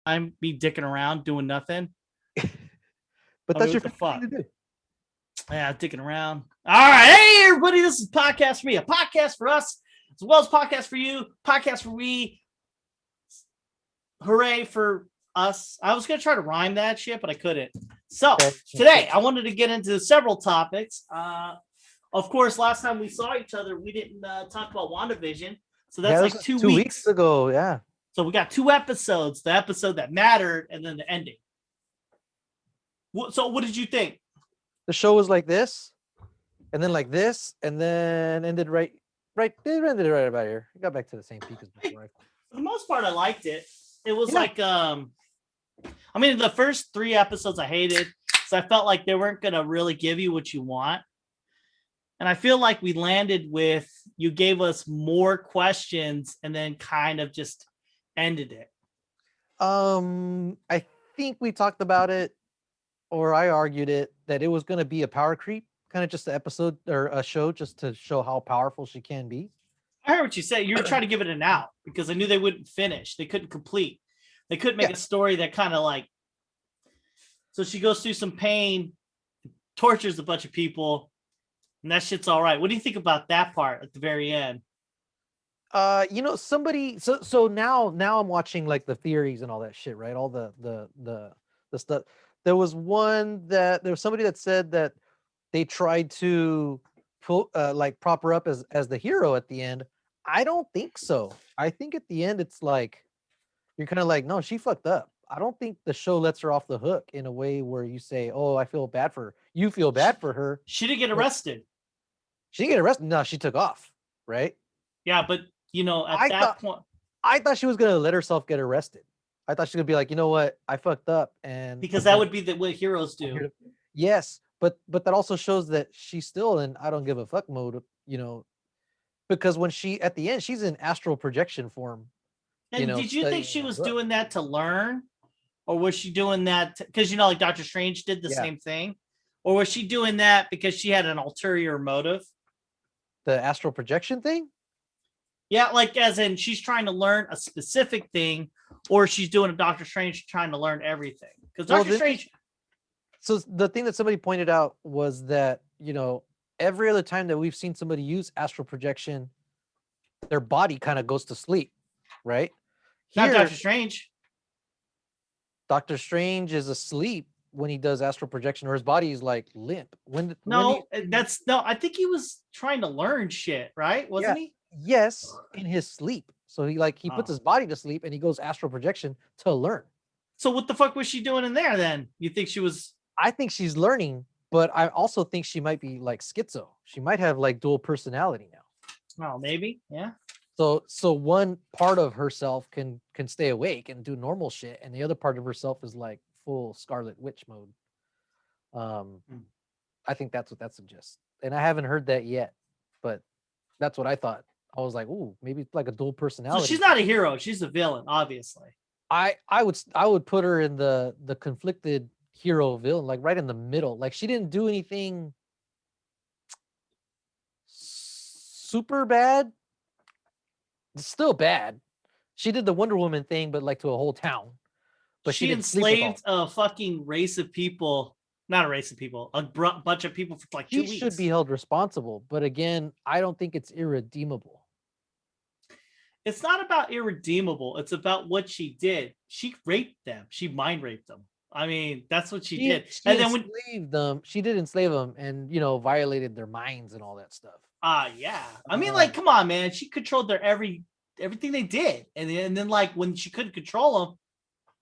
I'm me dicking around doing nothing. But I that's mean, your what the favorite fuck? thing to do. Yeah, dicking around. All right, hey everybody, this is Podcast for Me, a podcast for us as well as podcast for you, podcast for we. Hooray for us! I was gonna try to rhyme that shit, but I couldn't. So Okay. today, I wanted to get into several topics. Of course, last time we saw each other, we didn't talk about Wandavision, so that's Yeah, like this was 2 2 weeks. weeks ago. Yeah. So we got 2 episodes: the episode that mattered, and then the ending. So, what did you think? The show was like this, and then like this, and then ended right. It ended right about here. It got back to the same peak as before. For the most part, I liked it. It was Yeah. like, I mean, the first 3 episodes I hated, so I felt like they weren't gonna really give you what you want. And I feel like we landed with you gave us more questions and then kind of just ended it. I think we talked about it, or I argued it that it was going to be a power creep, kind of just an episode or a show, just to show how powerful she can be. I heard what you said. You were trying to give it an out because I knew they wouldn't finish. They couldn't complete. They couldn't make a story that kind of like. So she goes through some pain, tortures a bunch of people, and that shit's all right. What do you think about that part at the very end? Somebody. So now I'm watching like the theories and all that shit, right? All the stuff. There was somebody that said that they tried to prop her up as the hero at the end. I don't think so. I think at the end it's like you're kind of like, no, she fucked up. I don't think the show lets her off the hook in a way where you say, oh, I feel bad for her. You feel bad for her. She didn't get arrested. She didn't get arrested. No, she took off, right? Yeah, but at that point, I thought she was gonna let herself get arrested. I thought she was gonna be like, you know what, I fucked up, and because that would be what heroes do. Yes, but that also shows that she's still in I don't give a fuck mode, because when she at the end she's in astral projection form. And did you think she was doing that to learn, or was she doing that because like Doctor Strange did the same thing, or was she doing that because she had an ulterior motive? The astral projection thing? Yeah, like as in she's trying to learn a specific thing, or she's doing a Doctor Strange trying to learn everything. Because Doctor Strange. So the thing that somebody pointed out was that, every other time that we've seen somebody use astral projection, their body kind of goes to sleep, right? Not Doctor Strange. Doctor Strange is asleep when he does astral projection, or his body is like limp. I think he was trying to learn shit, right? Wasn't he? Yes, in his sleep. So he puts his body to sleep and he goes astral projection to learn. So what the fuck was she doing in there then? You think she was? I think she's learning, but I also think she might be like schizo. She might have like dual personality now. Oh, maybe. Yeah. So one part of herself can stay awake and do normal shit, and the other part of herself is like full Scarlet Witch mode. I think that's what that suggests, and I haven't heard that yet, but that's what I thought. I was like, ooh, maybe it's like a dual personality. So she's not a hero; she's a villain, obviously. I would put her in the conflicted hero villain, like right in the middle. Like she didn't do anything super bad. It's still bad. She did the Wonder Woman thing, but like to a whole town. But she enslaved a fucking race of people. Not a race of people, a bunch of people for like 2 weeks. She should be held responsible, but again, I don't think it's irredeemable. It's not about irredeemable. It's about what she did. She raped them. She mind raped them. I mean, that's what she did. And then she did enslave them and, violated their minds and all that stuff. Yeah. I mean, like, come on, man. She controlled their everything they did. And then like when she couldn't control them,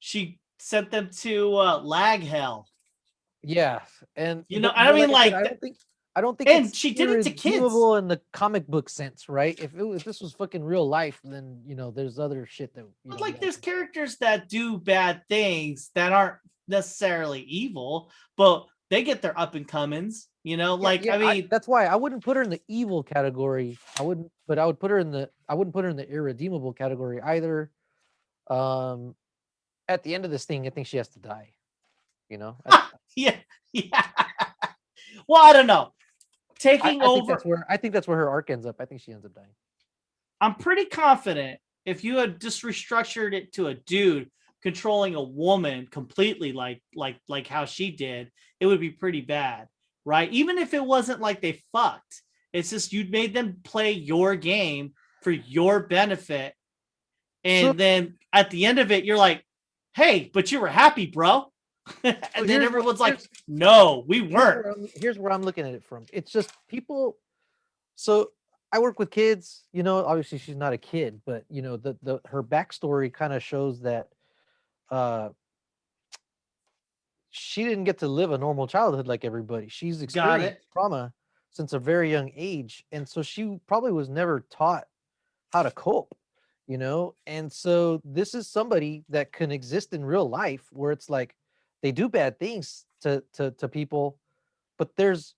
she sent them to lag hell. Yeah. And I mean, like I don't think and it's she did it to kids in the comic book sense, right? If this was fucking real life, then there's other shit that there's characters that do bad things that aren't necessarily evil, but they get their up and comings. I mean, that's why I wouldn't put her in the evil category. I wouldn't put her in the irredeemable category either. At the end of this thing, I think she has to die. Yeah. Well, I don't know. Taking over. I think that's where her arc ends up. I think she ends up dying. I'm pretty confident if you had just restructured it to a dude, controlling a woman completely like how she did, it would be pretty bad, right? Even if it wasn't like they fucked, it's just you made them play your game for your benefit, So, and then at the end of it, you're like, "Hey, but you were happy, bro." And so then everyone's like, "No, we weren't." here's where I'm looking at it from. It's just people. So I work with kids. Obviously she's not a kid, but the her backstory kind of shows that uh she didn't get to live a normal childhood like everybody. She's Got experienced it. trauma since a very young age, and so she probably was never taught how to cope. And so this is somebody that can exist in real life where it's like they do bad things to people, but there's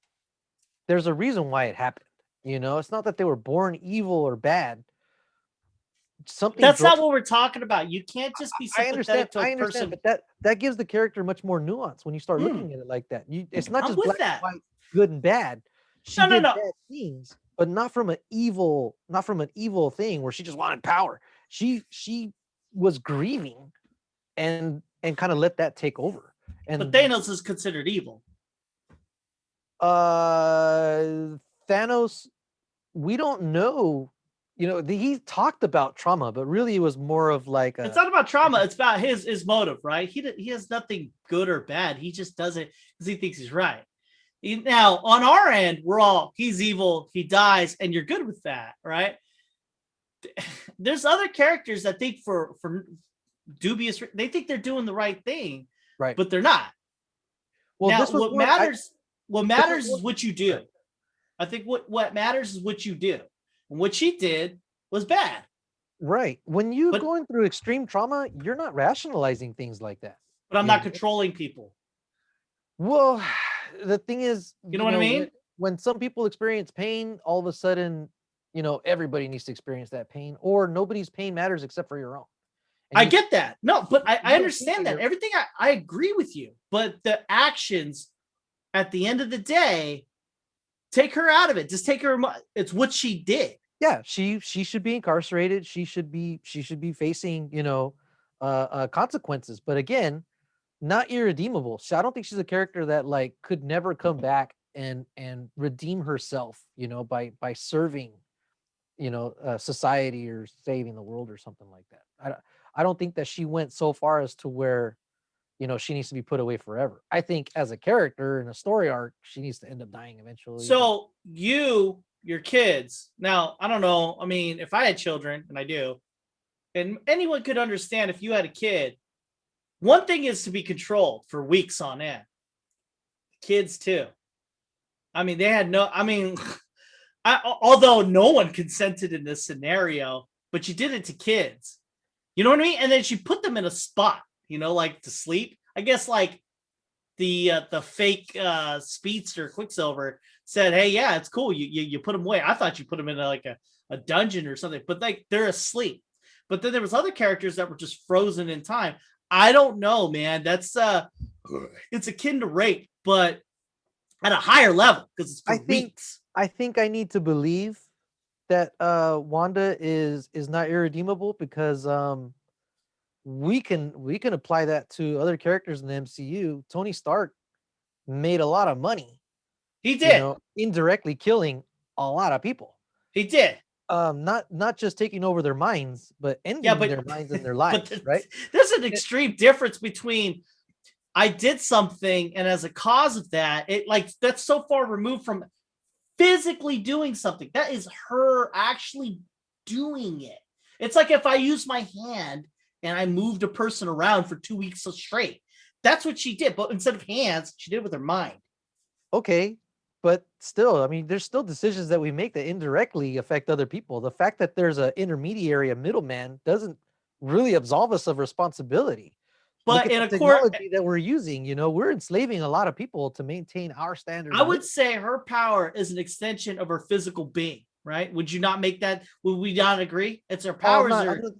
a reason why it happened. It's not that they were born evil or bad. Something That's drove. not what we're talking about. You can't just be I understand. sympathetic to a I understand, person. but that gives the character much more nuance when you start looking at it like that. It's not I'm just with black and that. white, good and bad. She No, no, did no. bad things, but not from an evil thing where she just wanted power. She was grieving and kind of let that take over. But And Thanos is considered evil. Thanos, we don't know. He talked about trauma, but really it was more of like It's a not about trauma. It's about his motive, right? He has nothing good or bad. He just does it because he thinks he's right. Now, on our end, he's evil, he dies, and you're good with that, right? There's other characters that think for dubious, they think they're doing the right thing, right. but they're not. Well, Now, this was what matters is what you do. I think what matters is what you do. And what she did was bad. right. When you're But going through extreme trauma, you're not rationalizing things like that. I'm not controlling people. Well, the thing is, You know what I mean? when some people experience pain, all of a sudden, everybody needs to experience that pain, or nobody's pain matters except for your own. And I get that. No, but I don't think understand that. you're- Everything I agree with you. But the actions at the end of the day, take her out of it. Just take her. It's what she did. Yeah, she should be incarcerated. She should be facing, consequences. But again, not irredeemable. So I don't think she's a character that like could never come back and redeem herself, by serving, society or saving the world or something like that. I don't think that she went so far as to where, she needs to be put away forever. I think as a character in a story arc, she needs to end up dying eventually. So your kids. Now, I don't know. I mean, if I had children, and I do, and anyone could understand if you had a kid. One thing is to be controlled for weeks on end. Kids too. I mean, they had no. I mean, although no one consented in this scenario, but you did it to kids. You know what I mean? And then she put them in a spot, like to sleep. I guess like the fake speedster Quicksilver said, "Hey, yeah, it's cool. You put them away. I thought you put them in like a dungeon or something, but like they're asleep." But then there was other characters that were just frozen in time. I don't know, man. That's it's akin to rape, but at a higher level because it's for weeks. I think I need to believe that Wanda is not irredeemable because we can apply that to other characters in the MCU. Tony Stark made a lot of money. He did. Indirectly killing a lot of people. He did. Not just taking over their minds, but ending their minds and their lives, right? There's an extreme difference between I did something and as a cause of that, it like that's so far removed from physically doing something. That is her actually doing it. It's like if I use my hand and I moved a person around for 2 weeks straight. That's what she did. But instead of hands, she did it with her mind. Okay. But still, I mean, there's still decisions that we make that indirectly affect other people. The fact that there's an intermediary, a middleman, doesn't really absolve us of responsibility. But Look at the technology that we're using. We're enslaving a lot of people to maintain our standards. I would say her power is an extension of her physical being, right? Would you not make that? Would we not agree? It's her powers.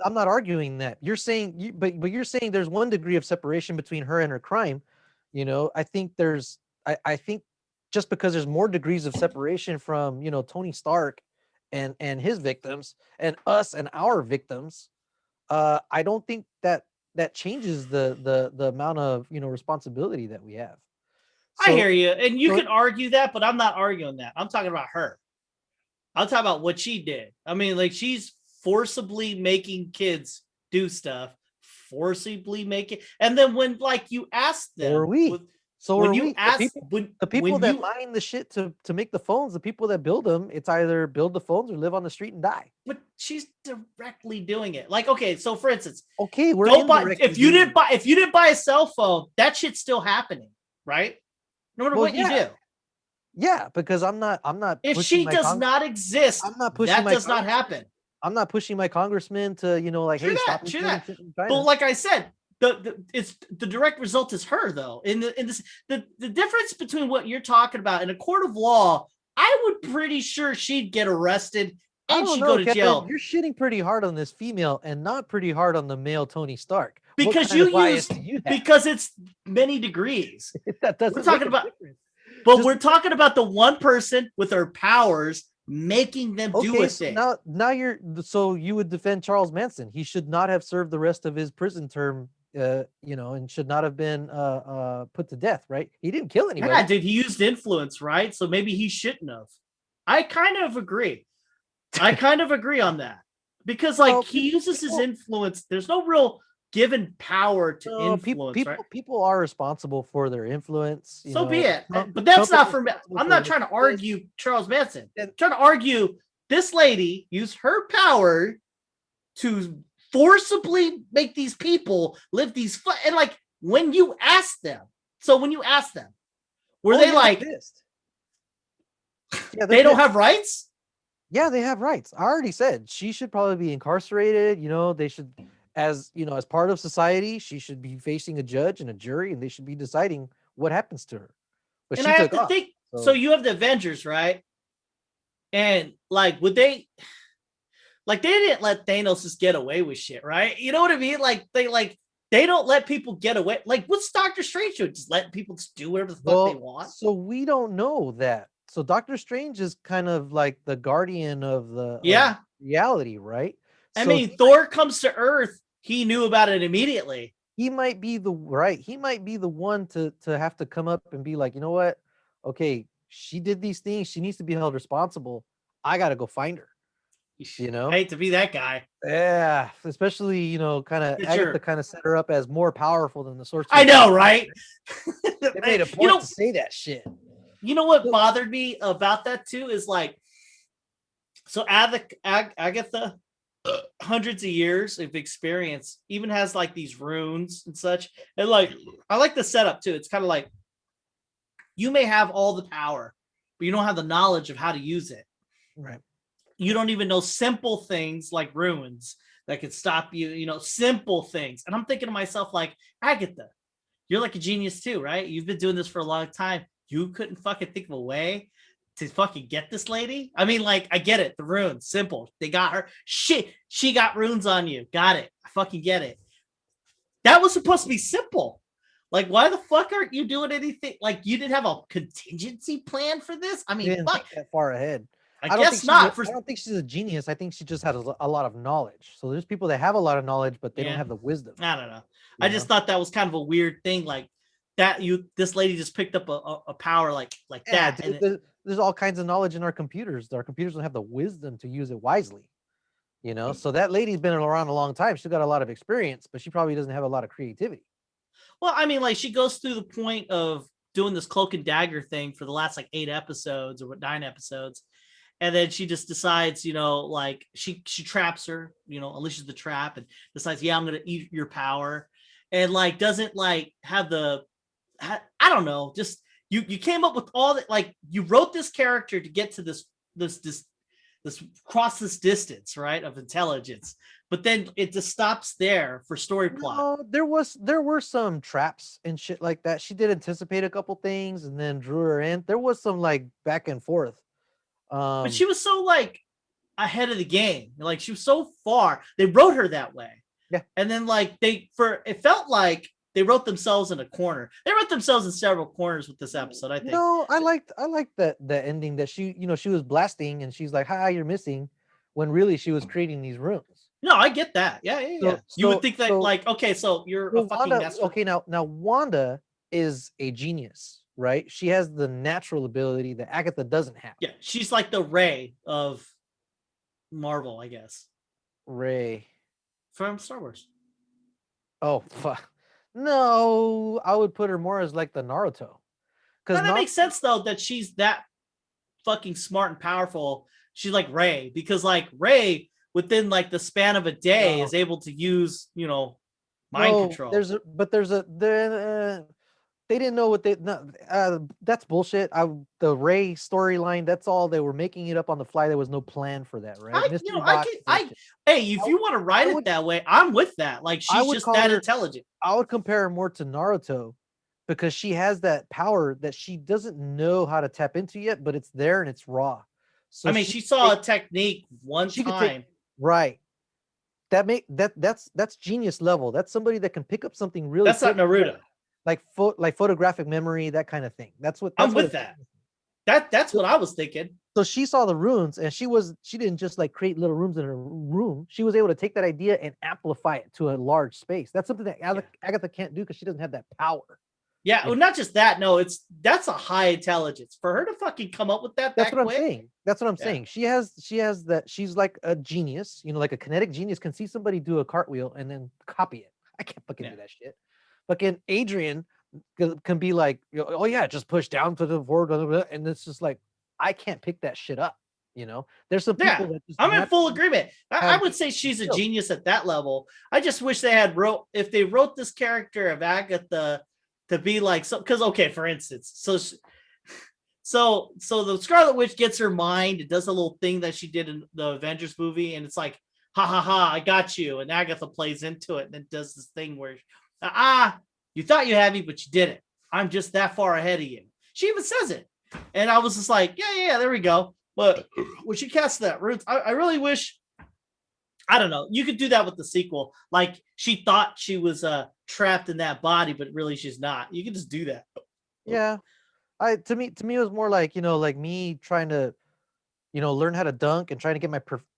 I'm not arguing that. You're saying, but you're saying there's one degree of separation between her and her crime. I think I think just because there's more degrees of separation from, Tony Stark and his victims and us and our victims, I don't think that that changes the amount of responsibility that we have. I hear you, and you so- can argue that, but I'm not arguing that. I'm talking about her. I'm talking about what she did. I mean, like, she's forcibly making kids do stuff, forcibly making, and then when like you ask them, So are we. So when are you we. ask The people when that you, mine the shit to make the phones, the people that build them, it's either build the phones or live on the street and die. but she's directly doing it. Like, okay, so for instance, Okay, we're don't buy indirectly if you doing didn't buy a cell phone, that shit's still happening, right? No matter Well, what you yeah. do. Yeah, because I'm not If pushing she my does not exist, I'm not pushing that my does not happen. I'm not pushing my congressman to, like, True hey, that, stop true importing that. shit from China. But like I said, it's the direct result is her though. In this the difference between what you're talking about in a court of law, I would pretty sure she'd get arrested I and don't she'd know, go to Kevin, jail you're shitting pretty hard on this female and not pretty hard on the male Tony Stark. What because kind you of bias use do you have? because it's many degrees. That doesn't We're talking make a about, difference. but Just we're talking about the one person with her powers making them do Okay, a so thing. now you would defend Charles Manson. He should not have served the rest of his prison term, and should not have been put to death, right? He didn't kill anybody. Yeah, dude, he used influence, right? So maybe he shouldn't have. I kind of agree. On that because, like, Well, he uses his people- influence. There's no real given power to No, influence, right? people are responsible for their influence. So be it. Trump- But that's Trump not is for me. responsible I'm for not the trying to racist. argue Charles Manson. I'm And- trying to argue this lady used her power to forcibly make these people live these and like when you ask them. So when you ask them, were Oh, they yeah, like they're pissed. Yeah, they don't pissed. have rights? Yeah, they have rights. I already said she should probably be incarcerated. They should, as part of society, she should be facing a judge and a jury, and they should be deciding what happens to her. But And she I have took to off. think. So you have the Avengers, right? And like, would they? Like, they didn't let Thanos just get away with shit, right? You know what I mean? Like they don't let people get away. Like, what's Doctor Strange doing? Just let people just do whatever the fuck they want. So we don't know that. So Doctor Strange is kind of like the guardian of the Yeah. reality, right? I So mean, Thor comes to Earth. He knew about it immediately. he might be the one to have to come up and be like, you know what? Okay, she did these things. She needs to be held responsible. I got to go find her. I hate to be that guy. Yeah, especially kind of Yeah, sure. Agatha kind of set her up as more powerful than the Sorcerer. I know, right? They made a point to say that shit. You know what bothered me about that too is like, so Agatha, hundreds of years of experience, even has like these runes and such. And like, I like the setup too. It's kind of like you may have all the power, but you don't have the knowledge of how to use it. Right. You don't even know simple things like runes that could stop you, simple things. And I'm thinking to myself, like, Agatha, you're like a genius too, right? You've been doing this for a long time. You couldn't fucking think of a way to fucking get this lady? I mean, like, I get it. The runes, simple. They got her. Shit, she got runes on you. Got it. I fucking get it. That was supposed to be simple. Like, why the fuck aren't you doing anything? Like, you didn't have a contingency plan for this? I mean, Didn't fuck. think that far ahead. I guess not. I don't think she's a genius. I think she just had a lot of knowledge. So there's people that have a lot of knowledge, but they don't have the wisdom. I don't know. I just thought that was kind of a weird thing. Like that, this lady just picked up a power like Yeah, that. dude, And there's all kinds of knowledge in our computers. Our computers don't have the wisdom to use it wisely. So that lady's been around a long time. She's got a lot of experience, but she probably doesn't have a lot of creativity. well, I mean, like, she goes through the point of doing this cloak and dagger thing for the last like 8 episodes or 9 episodes. And then she just decides, like she traps her, unleashes the trap and decides, yeah, I'm going to eat your power. And like, doesn't like have I don't know, just you came up with all that. Like, you wrote this character to get to this cross this distance, right, of intelligence. But then it just stops there for story plot. No, there were some traps and shit like that. She did anticipate a couple things and then drew her in. There was some like back and forth. But she was so like ahead of the game. Like, she was so far. They wrote her that way. Yeah. And then like it felt like they wrote themselves in a corner. They wrote themselves in several corners with this episode, I think. No, I liked that the ending that she was blasting and she's like, "Hi, you're missing," when really she was creating these rooms. No, I get that. Yeah. You would think that, like, okay, so you're a fucking Wanda, master. okay, now Wanda is a genius, right? She has the natural ability that Agatha doesn't have. Yeah, she's like the Rey of Marvel, I guess, Ray. from Star Wars. Oh, fuck. No, I would put her more as like the Naruto. Now that makes sense though, that she's that fucking smart and powerful. She's like Rey, because like Rey, within like the span of a day, is able to use, mind control. They didn't know what that's bullshit. The Ray storyline, that's all they were making it up on the fly. There was no plan for that, right? Hey, if you want to write it that way, I'm with that. Like, she's just that intelligent. I would compare her more to Naruto because she has that power that she doesn't know how to tap into yet, but it's there and it's raw. So I mean, she saw a technique one time. Right. That's genius level. That's somebody that can pick up something really. That's not Naruto. Like photographic memory, that kind of thing. That's I'm with that. That's what I was thinking. So she saw the runes, and she didn't just like create little rooms in her room. She was able to take that idea and amplify it to a large space. That's something that Agatha can't do because she doesn't have that power. Yeah, well, not just that. No, that's a high intelligence for her to fucking come up with that. That's what I'm saying. That's what I'm saying. She has that. She's like a genius. Like a kinetic genius can see somebody do a cartwheel and then copy it. I can't fucking do that shit. Fucking Adrian can be like, oh yeah, just push down to the forward, and it's just like, I can't pick that shit up. There's some people that I'm in full agreement. I would say she's a genius at that level. I just wish they had if they wrote this character of Agatha to be like, so, because okay, for instance, so the Scarlet Witch gets her mind. It does a little thing that she did in the Avengers movie, and it's like, ha ha ha, I got you. And Agatha plays into it and then does this thing where, you thought you had me, but you didn't. I'm just that far ahead of you. She even says it. And I was just like, yeah, there we go. But when she cast that roots, I really wish, I don't know, you could do that with the sequel. Like, she thought she was trapped in that body, but really she's not. You can just do that. Yeah. To me it was more like, like me trying to, learn how to dunk and trying to get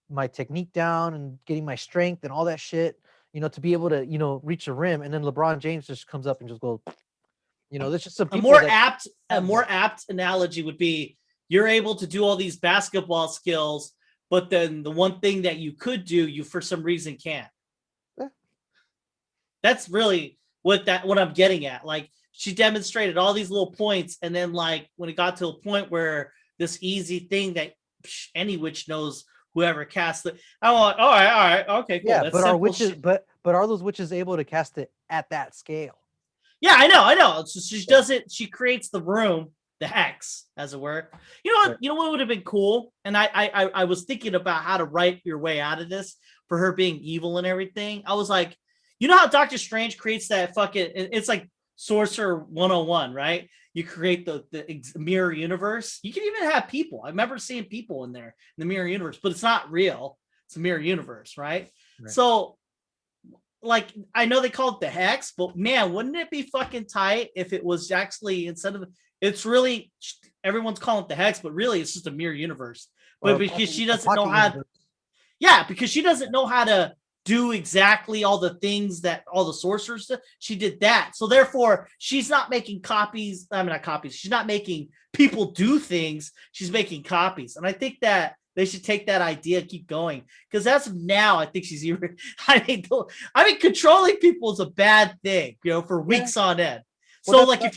my technique down and getting my strength and all that shit, to be able to, reach the rim. And then LeBron James just comes up and just goes, there's just some people a more apt analogy would be, you're able to do all these basketball skills, but then the one thing that you could do, you for some reason can't. Yeah. That's really what I'm getting at. Like, she demonstrated all these little points, and then like when it got to a point where this easy thing that any witch knows, whoever cast it, I want, all right, okay, cool. Yeah, but are witches, but are those witches able to cast it at that scale? Yeah, I know. So she does it. She creates the room, the hex, as it were. You know what would have been cool? And I was thinking about how to write your way out of this for her being evil and everything. I was like, how Doctor Strange creates that fucking, it's like Sorcerer 101, right? You create the mirror universe. You can even have people. I remember seeing people in there in the mirror universe, but it's not real. It's a mirror universe, right? So, like, I know they call it the hex, but man, wouldn't it be fucking tight if it was actually, instead of, it's really, everyone's calling it the hex, but really it's just a mirror universe. But because she doesn't know how because she doesn't know how to do exactly all the things that all the sorcerers do. She did that. So therefore, she's not making copies. I mean, not copies. She's not making people do things. She's making copies. And I think that they should take that idea and keep going. Because as of now, I think she's even, I mean, controlling people is a bad thing, for weeks on end. So like if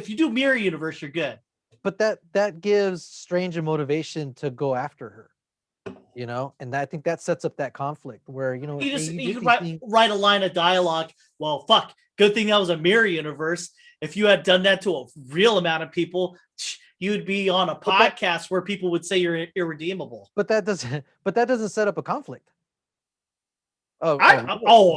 you do mirror universe, you're good. But that gives Strange a motivation to go after her. And I think that sets up that conflict where, you could write a line of dialogue. Well, fuck, good thing that was a mirror universe. If you had done that to a real amount of people, you would be on a podcast where people would say you're irredeemable. But that doesn't set up a conflict.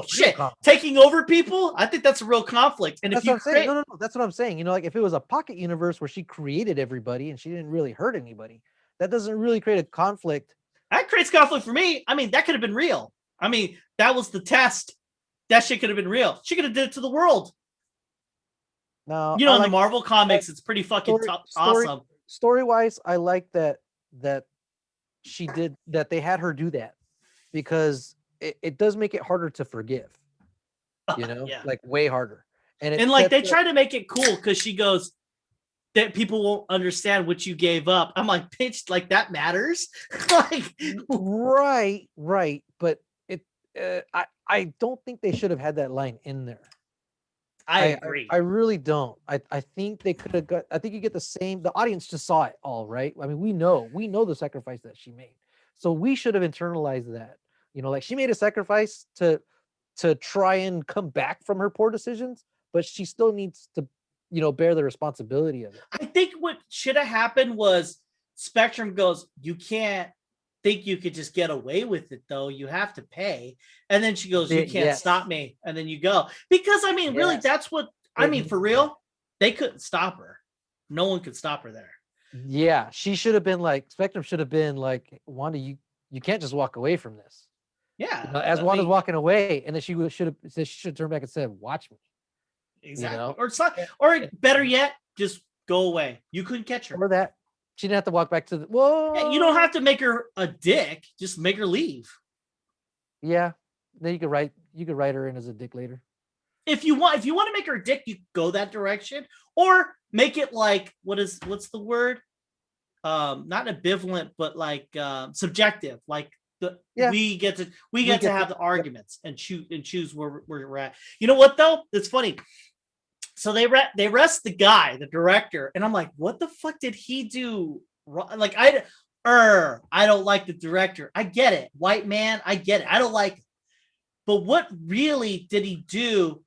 Shit! Taking over people, I think that's a real conflict. And that's what I'm saying. No, that's what I'm saying. Like if it was a pocket universe where she created everybody and she didn't really hurt anybody, that doesn't really create a conflict. That creates conflict for me. I mean, that could have been real. I mean, that was the test. That shit could have been real. She could have did it to the world. No, in the Marvel comics, it's pretty fucking awesome. Story-wise, I like that she did that. They had her do that because it does make it harder to forgive. Yeah. Like way harder. And like they try to make it cool because she goes that people won't understand what you gave up. I'm like, bitch, like that matters. Like, right. But I don't think they should have had that line in there. I agree. I really don't. I think they could have got. I think you get the same. The audience just saw it all, right? I mean, we know the sacrifice that she made, so we should have internalized that. Like she made a sacrifice to try and come back from her poor decisions, but she still needs to, bear the responsibility of it. I think what should have happened was Spectrum goes, you can't think you could just get away with it though. You have to pay. And then she goes, you can't stop me. And then you go. Because I mean, really, that's what I mean, for real, they couldn't stop her. No one could stop her there. Yeah. She should have been like, Spectrum should have been like, Wanda, you can't just walk away from this. Yeah. As Wanda's walking away, and then she should have turned back and said, watch me. Exactly. Or better yet, just go away. You couldn't catch her. Or that. She didn't have to walk back to the whoa. Yeah, you don't have to make her a dick. Just make her leave. Yeah. Then you could write her in as a dick later. If you want to make her a dick, you go that direction. Or make it like what's the word? Not ambivalent, but like subjective. Like we get to have the arguments and choose where we're at. You know what though? It's funny. So they arrest the guy, the director, and I'm like, what the fuck did he do wrong? Like I don't like the director. I get it, white man. I get it. I don't like it. But what really did he do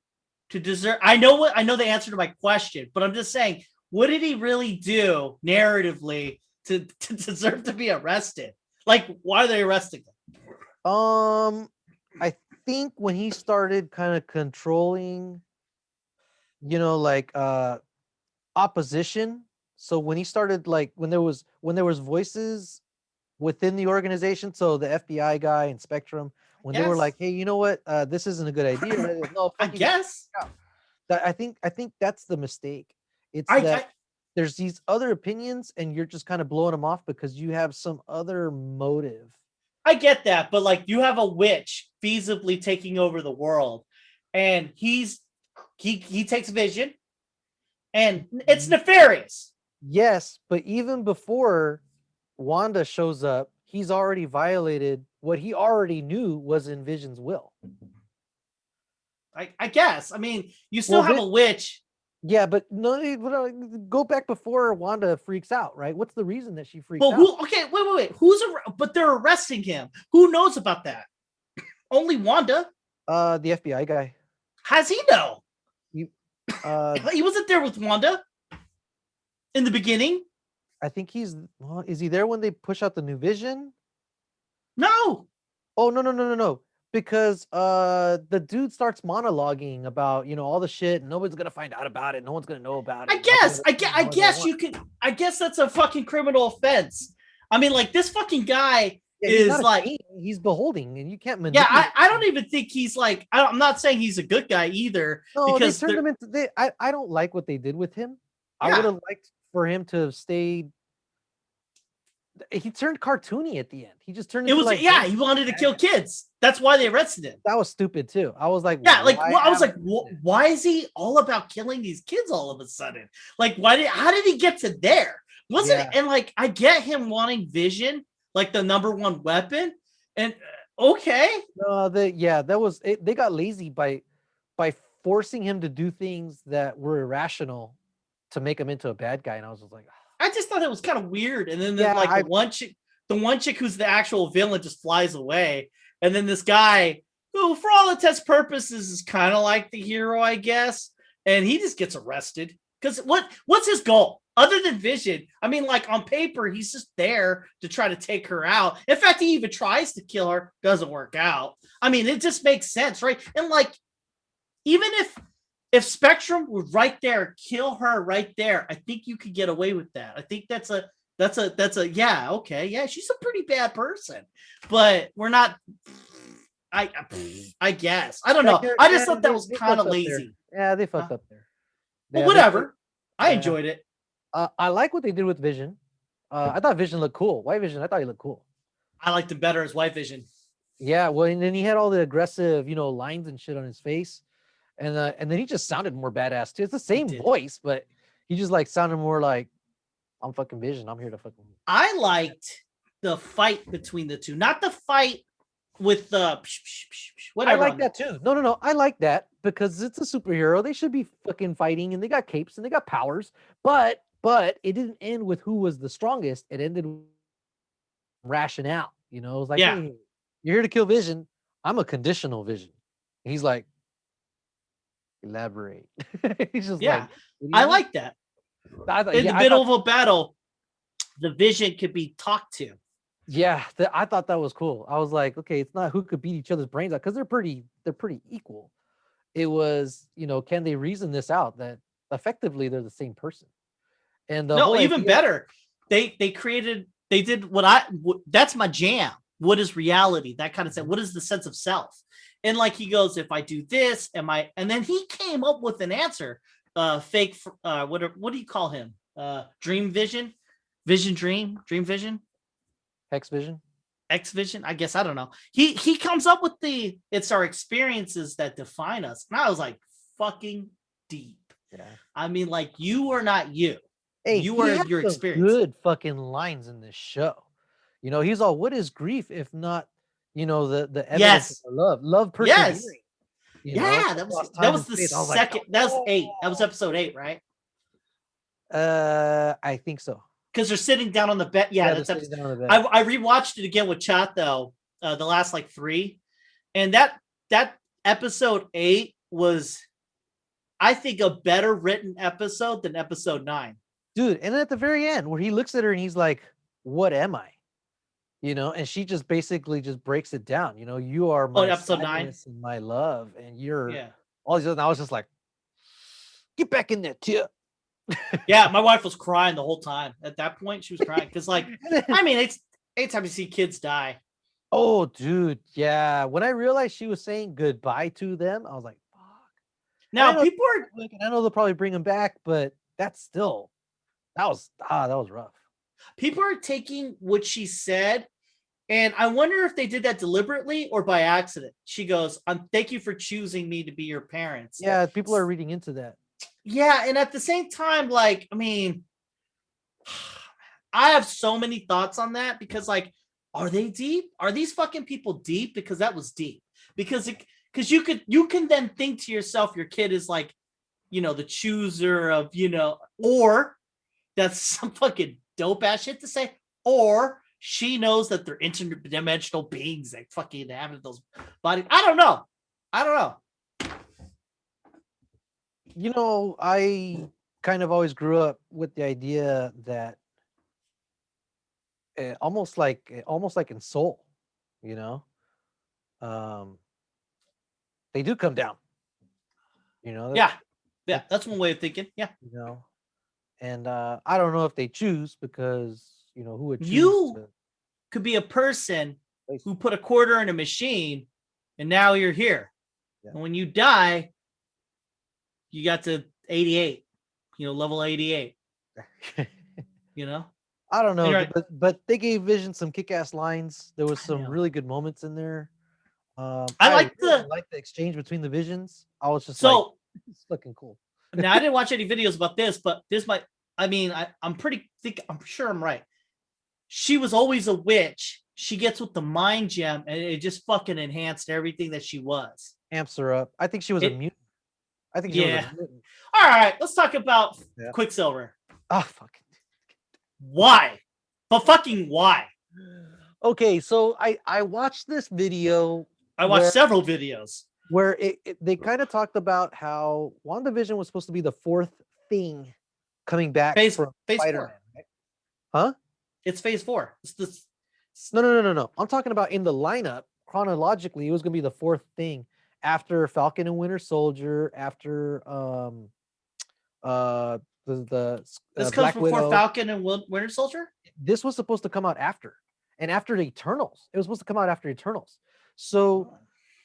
to deserve? I know the answer to my question, but I'm just saying, what did he really do narratively to deserve to be arrested? Like, why are they arresting him? I think when he started kind of controlling, like opposition. So when he started, like when there was voices within the organization, so the FBI guy and Spectrum, when they were like, hey, you know what, this isn't a good idea. No, I guess. I think that's the mistake. It's that there's these other opinions, and you're just kind of blowing them off because you have some other motive. I get that, but like you have a witch feasibly taking over the world, and he takes Vision, and it's nefarious. Yes, but even before Wanda shows up, he's already violated what he already knew was in Vision's will. I guess. I mean, you still have a witch. Yeah, but no, go back before Wanda freaks out, right? What's the reason that she freaks out? Okay, wait. But they're arresting him. Who knows about that? Only Wanda. The FBI guy. How's he know? He wasn't there with Wanda in the beginning. I think is he there when they push out the new Vision? No. Oh, no. Because the dude starts monologuing about all the shit, and nobody's gonna find out about it. No one's gonna know about it. I guess you could. I guess that's a fucking criminal offense. I mean, like this fucking guy is like he's beholding, and you can't manipulate. Yeah, I don't even think he's like. I'm not saying he's a good guy either. No, because they turned him into. I don't like what they did with him. Yeah. I would have liked for him to have stayed. He turned cartoony at the end. He just turned. He wanted to kill kids. That's why they arrested him. That was stupid too. I was like, why is he all about killing these kids all of a sudden? Like, how did he get to there? And like, I get him wanting Vision, like the number one weapon, and okay. No, that was it. They got lazy by forcing him to do things that were irrational to make him into a bad guy, and I was just like. I just thought it was kind of weird. And then the one chick who's the actual villain just flies away. And then this guy, who for all intents and purposes is kind of like the hero, I guess. And he just gets arrested. Because what's his goal? Other than Vision, I mean, like on paper, he's just there to try to take her out. In fact, he even tries to kill her. Doesn't work out. I mean, it just makes sense, right? And like, even if Spectrum would right there kill her right there, I think you could get away with that. I think that's a she's a pretty bad person, but we're not. I guess I don't know. I just thought that was kind of lazy. Yeah, they fucked up there. Well, whatever. I enjoyed it. I like what they did with Vision. I thought Vision looked cool. White Vision, I thought he looked cool. I liked him better as White Vision. Yeah, well, and then he had all the aggressive, lines and shit on his face, and then he just sounded more badass too. It's the He same did. voice, but he just like sounded more like, I'm fucking Vision. I'm here to fucking. I liked the fight between the two, not the fight with the whatever. I like that too. No. I like that because it's a superhero. They should be fucking fighting, and they got capes and they got powers. But it didn't end with who was the strongest. It ended with rationale. It was like, Yeah. hey, you're here to kill Vision. I'm a conditional Vision. And he's like, elaborate. He's just Yeah. like, what do you I mean? like that. I In the middle of a battle, the Vision could be talked to. Yeah, I thought that was cool. I was like, okay, it's not who could beat each other's brains out because they're pretty equal. It was, can they reason this out that effectively they're the same person? And the No, whole even idea, better. They did that's my jam. What is reality? That kind of stuff. What is the sense of self? And like he goes, if I do this, and then he came up with an answer. Fake what do you call him? Dream vision? Dream vision? Hex Vision. X vision? I guess I don't know. He comes up with it's our experiences that define us. And I was like, fucking deep. Yeah. I mean, like, you are not you. Hey, You are your experience. Good fucking lines in this show. He's all, what is grief if not, the evidence of love persevering. Yes. That was the second. That was 8. That was episode 8, right? I think so. Because they're sitting down on the bed. Yeah, that's episode. I rewatched it again with Chat though. The last like 3, and that episode 8 was, I think, a better written episode than episode 9. Dude, and at the very end, where he looks at her and he's like, "What am I?" And she just basically just breaks it down. You are my episode 9 and my love, and you're Yeah. all these other. And I was just like, "Get back in there, Tia." Yeah, my wife was crying the whole time. At that point, she was crying because, like, I mean, it's anytime you see kids die. Oh, dude, yeah. When I realized she was saying goodbye to them, I was like, "Fuck." Now people are. I know they'll probably bring him back, but that's still that was rough. People are taking what she said, and I wonder if they did that deliberately or by accident. She goes, thank you for choosing me to be your parents. Yeah, people are reading into that. Yeah, and at the same time, like, I mean, I have so many thoughts on that because, like, are they deep? Are these fucking people deep? Because that was deep. Because you can then think to yourself, your kid is like, the chooser of, or that's some fucking dope ass shit to say, or she knows that they're interdimensional beings that fucking inhabit those bodies. I don't know. I kind of always grew up with the idea that almost like in Soul, they do come down. Yeah, that's one way of thinking. Yeah, and I don't know if they choose because who would choose you could be a person who put a quarter in a machine, and now you're here. Yeah. And when you die, you got to 88, level 88. I don't know, but they gave Vision some kick-ass lines. There was some really good moments in there. I like the exchange between the Visions. I was just like, it's fucking cool. Now, I didn't watch any videos about this, but this might. I mean, I'm sure I'm right. She was always a witch. She gets with the mind gem, and it just fucking enhanced everything that she was. Amps her up. I think she was a mutant. I think she was a mutant. All right, let's talk about Quicksilver. Oh, fucking. Why? But fucking why? Okay, so I watched this video. I watched several videos where they kind of talked about how WandaVision was supposed to be the 4th thing coming back from Spider-Man. Right? Huh? It's phase 4. It's this. No. I'm talking about in the lineup chronologically. It was going to be the 4th thing after Falcon and Winter Soldier, after this comes before Falcon and Winter Soldier. This was supposed to come out after, and after the Eternals. It was supposed to come out after Eternals. So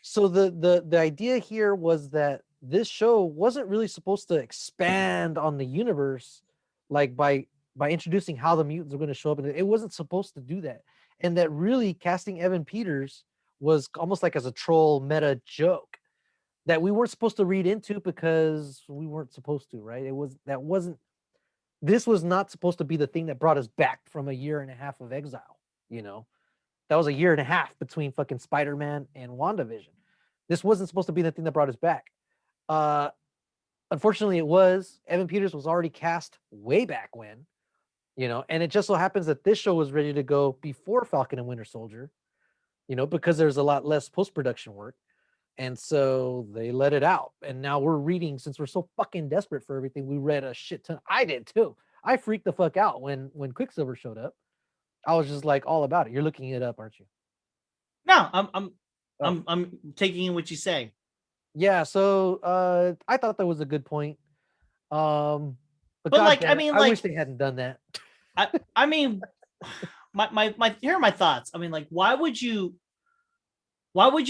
the idea here was that this show wasn't really supposed to expand on the universe, like by introducing how the mutants are going to show up. And it wasn't supposed to do that. And that really casting Evan Peters was almost like as a troll meta joke that we weren't supposed to read into because we weren't supposed to, right? This was not supposed to be the thing that brought us back from a year and a half of exile, That was a year and a half between fucking Spider-Man and WandaVision. This wasn't supposed to be the thing that brought us back. Unfortunately, it was. Evan Peters was already cast way back when, and it just so happens that this show was ready to go before Falcon and Winter Soldier, because there's a lot less post-production work. And so they let it out. And now we're reading, since we're so fucking desperate for everything, we read a shit ton. I did too. I freaked the fuck out when Quicksilver showed up. I was just like all about it. You're looking it up, aren't you? No, I'm taking in what you say. Yeah, so I thought that was a good point. But like, I mean, I wish they hadn't done that. I mean, my here are my thoughts. I mean, like, why would you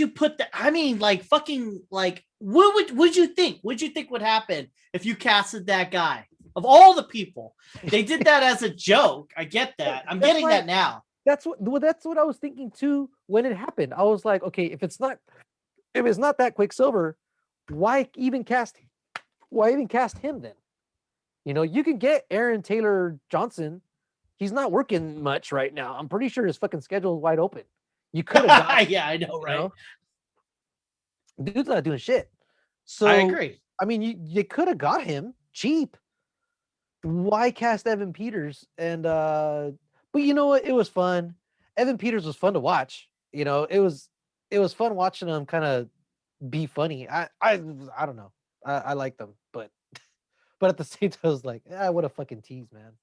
put that? I mean, like, fucking, like, what would you think? Would you think would happen if you casted that guy? Of all the people, they did that as a joke. I get that. I'm getting that now. That's what I was thinking too when it happened. I was like, okay, if it's not that Quicksilver, why even cast him then? You can get Aaron Taylor Johnson. He's not working much right now. I'm pretty sure his fucking schedule is wide open. You could have got yeah, I know, right? Dude's not doing shit. So I agree. I mean, you could have got him cheap. Why cast Evan Peters? And but you know what? It was fun. Evan Peters was fun to watch. It was fun watching him kind of be funny. I don't know. I like them, but at the same time, I was like, what a fucking tease, man.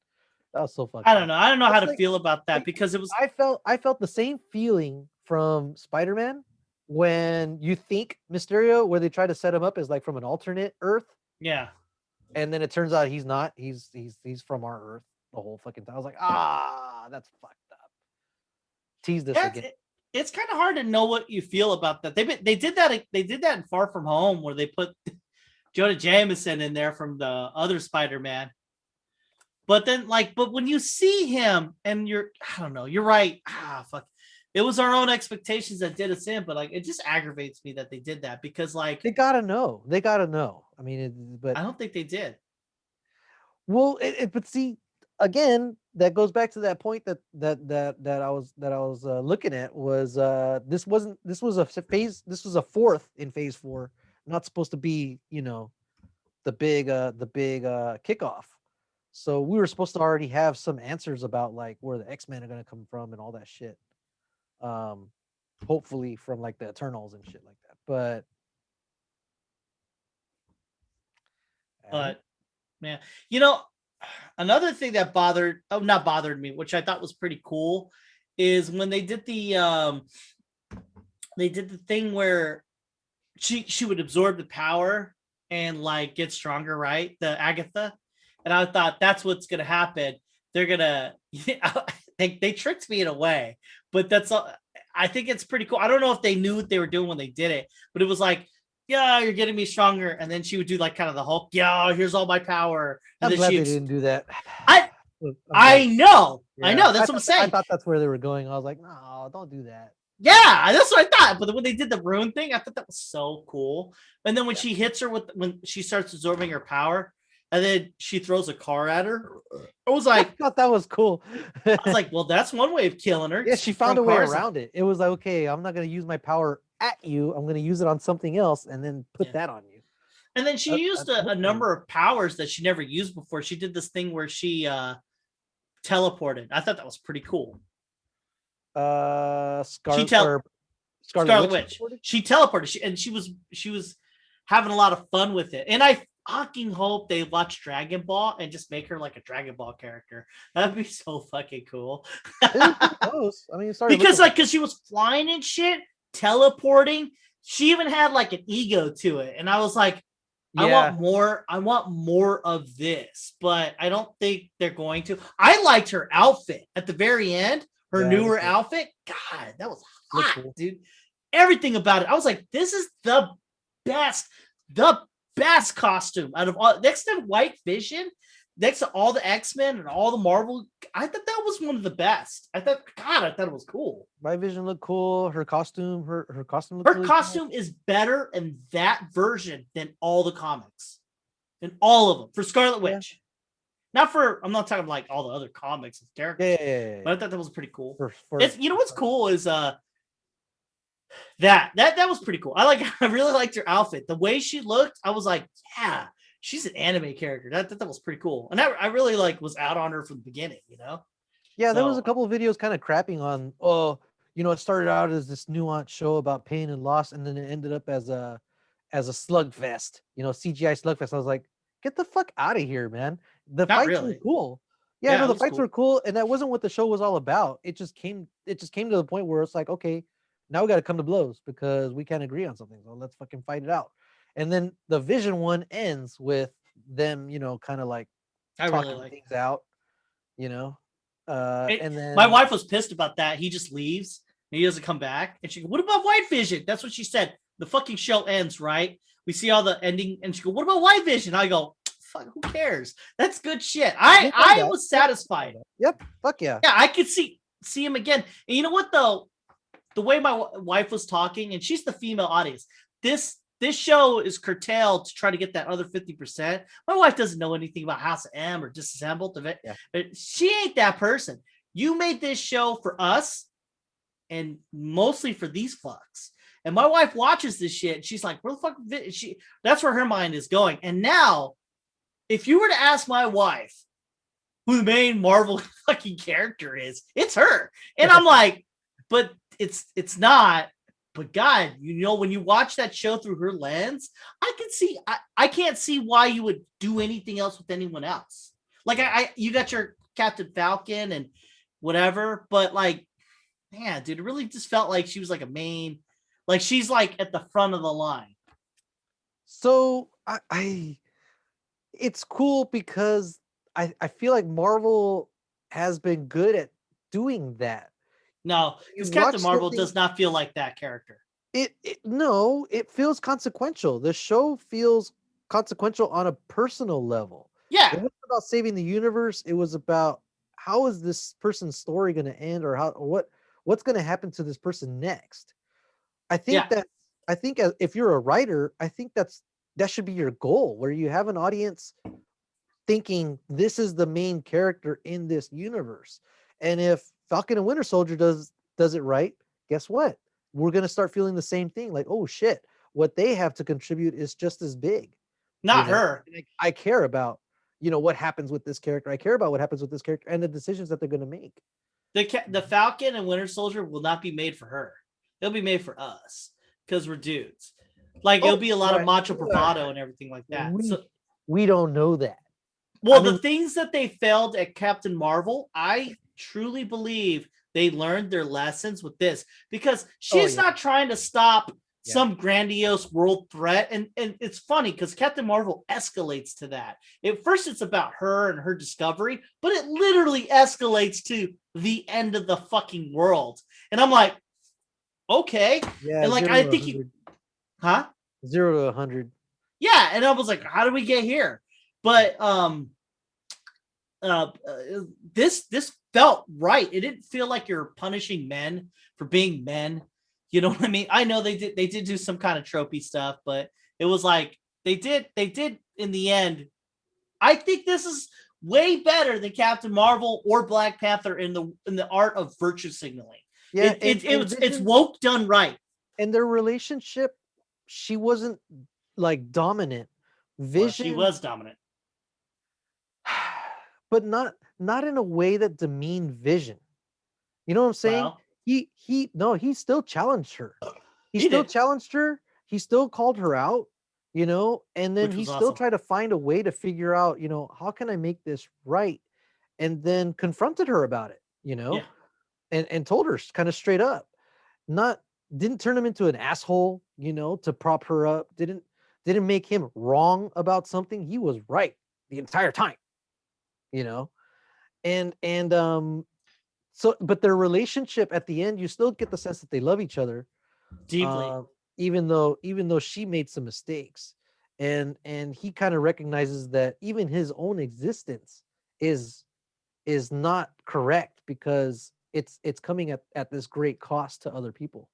That was so fucking. I don't know how to feel about that because it was. I felt the same feeling from Spider-Man when you think Mysterio, where they try to set him up as like from an alternate Earth. Yeah. And then it turns out he's not. He's from our Earth the whole fucking time. I was like, that's fucked up. Tease this again. It's kind of hard to know what you feel about that. They did that in Far From Home where they put Jonah Jameson in there from the other Spider-Man. But then, but when you see him and I don't know, you're right. Fuck. It was our own expectations that did us in, but it just aggravates me that they did that because they gotta know. I mean, but I don't think they did. Well, but see, again, that goes back to that point that I was looking at was this was a fourth in phase 4, not supposed to be the big kickoff. So we were supposed to already have some answers about where the X-Men are going to come from and all that shit. Hopefully from the Eternals and shit like that. But man, another thing that not bothered me, which I thought was pretty cool, is when they did the thing where she would absorb the power and get stronger, right? The Agatha. And I thought that's what's gonna happen. They're gonna they tricked me in a way, but that's all. I think it's pretty cool. I don't know if they knew what they were doing when they did it, but it was yeah, you're getting me stronger. And then she would do kind of the Hulk. Yeah, here's all my power. And I'm glad they didn't do that. I know. Yeah. I know. That's what I'm saying. I thought that's where they were going. I was like, no, don't do that. Yeah, that's what I thought. But when they did the rune thing, I thought that was so cool. And then when she hits her when she starts absorbing her power, and then she throws a car at her, I was like, I thought that was cool. I was like, well, that's one way of killing her. Yeah, she found a way around it. It was like, okay, I'm not going to use my power at you. I'm going to use it on something else and then put that on you. And then she used a number of powers that she never used before. She did this thing where she teleported. I thought that was pretty cool. Scarlet Witch. She teleported. She was having a lot of fun with it. And I fucking hope they watch Dragon Ball and just make her like a Dragon Ball character. That'd be so fucking cool. Close. I mean, because she was flying and shit, teleporting. She even had an ego to it, and I was like, I want more of this, but I don't think they're going to. I liked her outfit at the very end. Her newer outfit. God, that was hot, cool. Dude. Everything about it. I was like, this is the best costume out of all. Next to White Vision, next to all the X-Men and all the Marvel, I thought that was one of the best. I thought it was cool. My Vision looked cool. Her costume looked Her really costume cool. is better in that version than all the comics. In all of them. For Scarlet Witch. I'm not talking like all the other comics and characters. Yeah. But I thought that was pretty cool. For You know what's cool is that was pretty cool. I really liked her outfit. The way she looked, I was like, yeah, she's an anime character. That was pretty cool. And I really was out on her from the beginning, you know? Yeah, there was a couple of videos kind of crapping on, it started out as this nuanced show about pain and loss, and then it ended up as a slugfest, CGI slugfest. I was like, get the fuck out of here, man. The Not fights really. were cool. Yeah, no, the fights cool. were cool, and that wasn't what the show was all about. It just came to the point where it's like, okay, now we got to come to blows because we can't agree on something. So let's fucking fight it out. And then the Vision one ends with them, kind of like talking things out, and then my wife was pissed about that. He just leaves and he doesn't come back. And she goes, "What about White Vision?" That's what she said. The fucking show ends, right? We see all the ending, and she goes, "What about White Vision?" I go, "Fuck, who cares? That's good shit." I was satisfied. Yep. Fuck yeah. Yeah, I could see him again. And you know what though? The way my wife was talking, and she's the female audience. This show is curtailed to try to get that other 50%. My wife doesn't know anything about House of M or Disassembled. She ain't that person. You made this show for us and mostly for these fucks. And my wife watches this shit. And she's like, where the fuck? That's where her mind is going. And now, if you were to ask my wife who the main Marvel fucking character is, it's her. And I'm like, but it's not. But God, when you watch that show through her lens, I can't see why you would do anything else with anyone else. Like you got your Captain Falcon and whatever, but like, man, dude, it really just felt like she was like a main, like she's like at the front of the line. So it's cool because I feel like Marvel has been good at doing that. No, because Captain Marvel does not feel like that character. It feels consequential. The show feels consequential on a personal level. Yeah. It wasn't about saving the universe. It was about how is this person's story going to end, or what's going to happen to this person next. I think if you're a writer, I think that should be your goal, where you have an audience thinking this is the main character in this universe. And if Falcon and Winter Soldier does it right, guess what? We're going to start feeling the same thing. Like, oh shit, what they have to contribute is just as big. Not her. I care about, what happens with this character. I care about what happens with this character and the decisions that they're going to make. The Falcon and Winter Soldier will not be made for her. They'll be made for us because we're dudes. Like it'll be a lot of macho bravado and everything like that. We don't know that. Well, the things that they failed at Captain Marvel, I truly believe they learned their lessons with this, because she's not trying to stop some grandiose world threat. And it's funny because Captain Marvel escalates to that. At first, it's about her and her discovery, but it literally escalates to the end of the fucking world. And I'm like, okay. Yeah, and like, I think 0 to 100. Yeah. And I was like, how did we get here? But this felt right. It didn't feel like you're punishing men for being men. You know what I mean? I know they did do some kind of tropey stuff, but it was like they did in the end. I think this is way better than Captain Marvel or Black Panther in the art of virtue signaling. Yeah, it's woke done right. And their relationship, she wasn't like dominant. Vision, she was dominant, but not in a way that demeaned Vision. You know what I'm saying? Well, he still challenged her. He still challenged her. He still called her out, and then he still tried to find a way to figure out, how can I make this right? And then confronted her about it, and told her kind of straight up. Didn't turn him into an asshole, to prop her up. Didn't make him wrong about something. He was right the entire time, so, but their relationship at the end, you still get the sense that they love each other deeply, even though she made some mistakes. and he kind of recognizes that even his own existence is not correct because it's coming at this great cost to other people,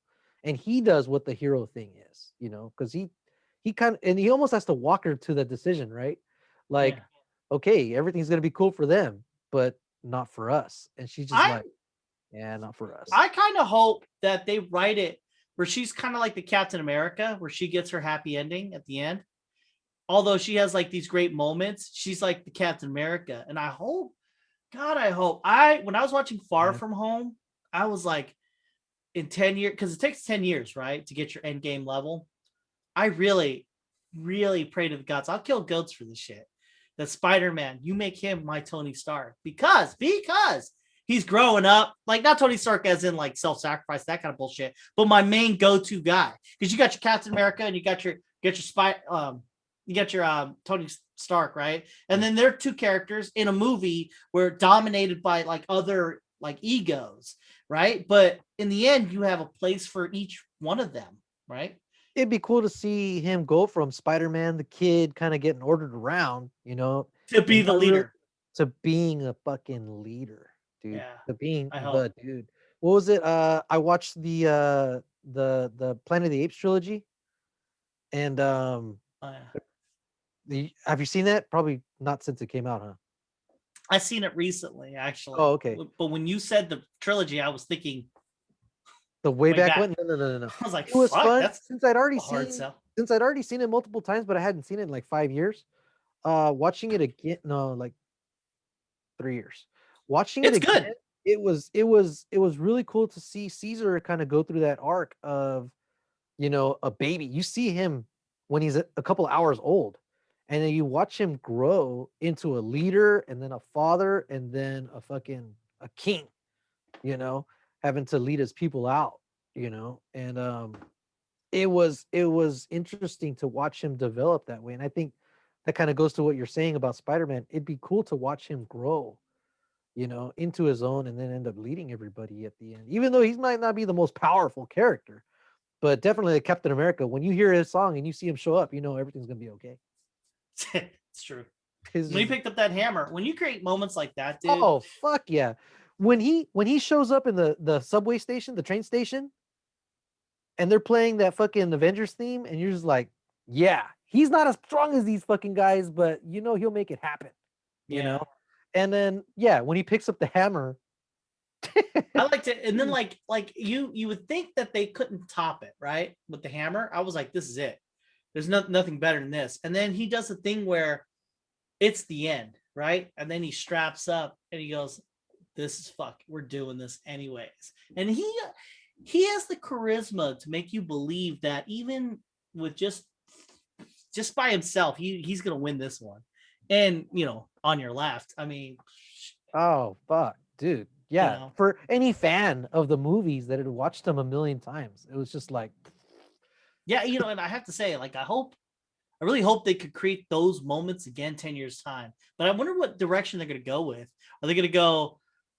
and he does what the hero thing is, because he kind of, and he almost has to walk her to the decision, right? Like, Yeah. okay, everything's gonna be cool for them, but not for us, and she's just I like, yeah, not for us. I kind of hope that they write it where she's kind of like the Captain America, where she gets her happy ending at the end. Although she has like these great moments, she's like the Captain America. And I hope, God, I hope when I was watching Far Yeah. From Home, I was like, in 10 years, because it takes 10 years, right, to get your end game level. I really, really pray to the gods. I'll kill goats for this shit. That Spider-Man, you make him my Tony Stark because he's growing up, like not Tony Stark as in like self-sacrifice, that kind of bullshit, but my main go-to guy. Because you got your Captain America and you got your Tony Stark, right? And then there are two characters in a movie where dominated by like other like egos, right? But in the end, you have a place for each one of them, right? It'd be cool to see him go from Spider-Man, the kid, kind of getting ordered around, To be and the not really leader. to being a fucking leader, dude. Yeah, To being I hope. the dude. What was it? I watched the Planet of the Apes trilogy, and Yeah. have you seen that? Probably not since it came out, huh? I seen it recently, actually. Oh, okay. But when you said the trilogy, I was thinking The way way back back. when? No, no, no, no, no. I was like, It was fuck, fun that's since I'd already a hard seen sell. since I'd already seen it multiple times, but I hadn't seen it in like 5 years. Watching it again, no, like 3 years. Watching it It's again, good. it was really cool to see Caesar kind of go through that arc of, a baby. You see him when he's a couple hours old, and then you watch him grow into a leader, and then a father, and then a king. You know, having to lead his people out. And it was interesting to watch him develop that way, and I think that kind of goes to what you're saying about Spider-Man. It'd be cool to watch him grow, into his own, and then end up leading everybody at the end. Even though he might not be the most powerful character, but definitely like Captain America. When you hear his song and you see him show up, everything's gonna be okay. It's true. It's When he just, picked up that hammer, when you create moments like that, dude. oh fuck yeah! When he shows up in the subway station, the train station, and they're playing that fucking Avengers theme, and you're just like, yeah, he's not as strong as these fucking guys, but he'll make it happen. You Yeah. know, and then yeah, when he picks up the hammer, I liked it. And then like you would think that they couldn't top it, right? With the hammer. I was like, this is it. There's nothing better than this. And then he does a thing where it's the end, right? And then he straps up and he goes, this is fuck. We're doing this anyways. And he has the charisma to make you believe that even with just by himself, he's gonna win this one. And on your left, I mean, oh fuck, dude. you Yeah, know, for any fan of the movies that had watched them a million times, it was just like, yeah, and I have to say, like, I really hope they could create those moments again 10 years time. But I wonder what direction they're going to go with. Are they going to go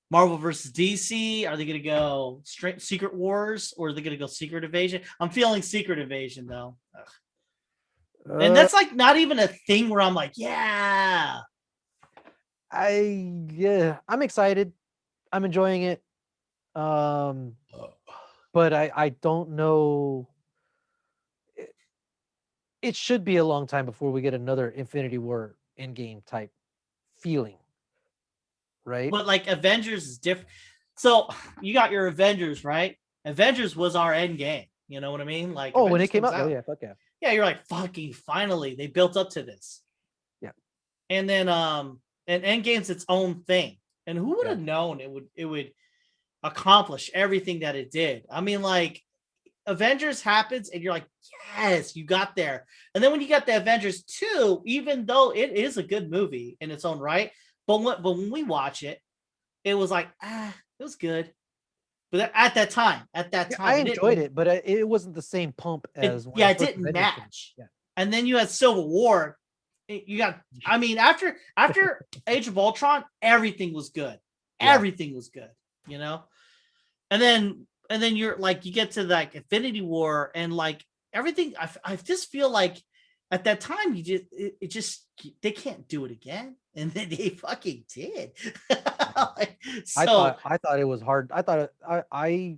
Marvel versus DC? Are they going to go straight Secret Wars, or are they going to go Secret Invasion? I'm feeling Secret Invasion though. Ugh. And uh, that's like not even a thing where I'm like, yeah. yeah, I'm excited. I'm enjoying it. Um, but I don't know. It should be a long time before we get another Infinity War Endgame type feeling, right? But like Avengers is different. So you got your Avengers, right? Avengers was our end game. You know what I mean? Like Oh, when it Avengers came comes out, oh out. yeah, fuck yeah, Yeah, you're like, fucking finally, they built up to this. yeah, And then and Endgame's its own thing. And who would yeah. have known it would accomplish everything that it did? I mean, like Avengers happens and you're like, yes, you got there. And then when you got the Avengers 2, even though it is a good movie in its own right, but when we watch it, it was like, it was good. But at that Yeah, I time, it enjoyed didn't it, but it wasn't the same pump as when the it first didn't Avengers came out. match. Yeah, And then you had Civil War. You got, I mean, after Age of Ultron, everything was good. yeah. Everything was good, you know. And then you're like, you get to like Infinity War, and like everything. I just feel like at that time, it just they can't do it again, and then they fucking did. So I thought it was hard. I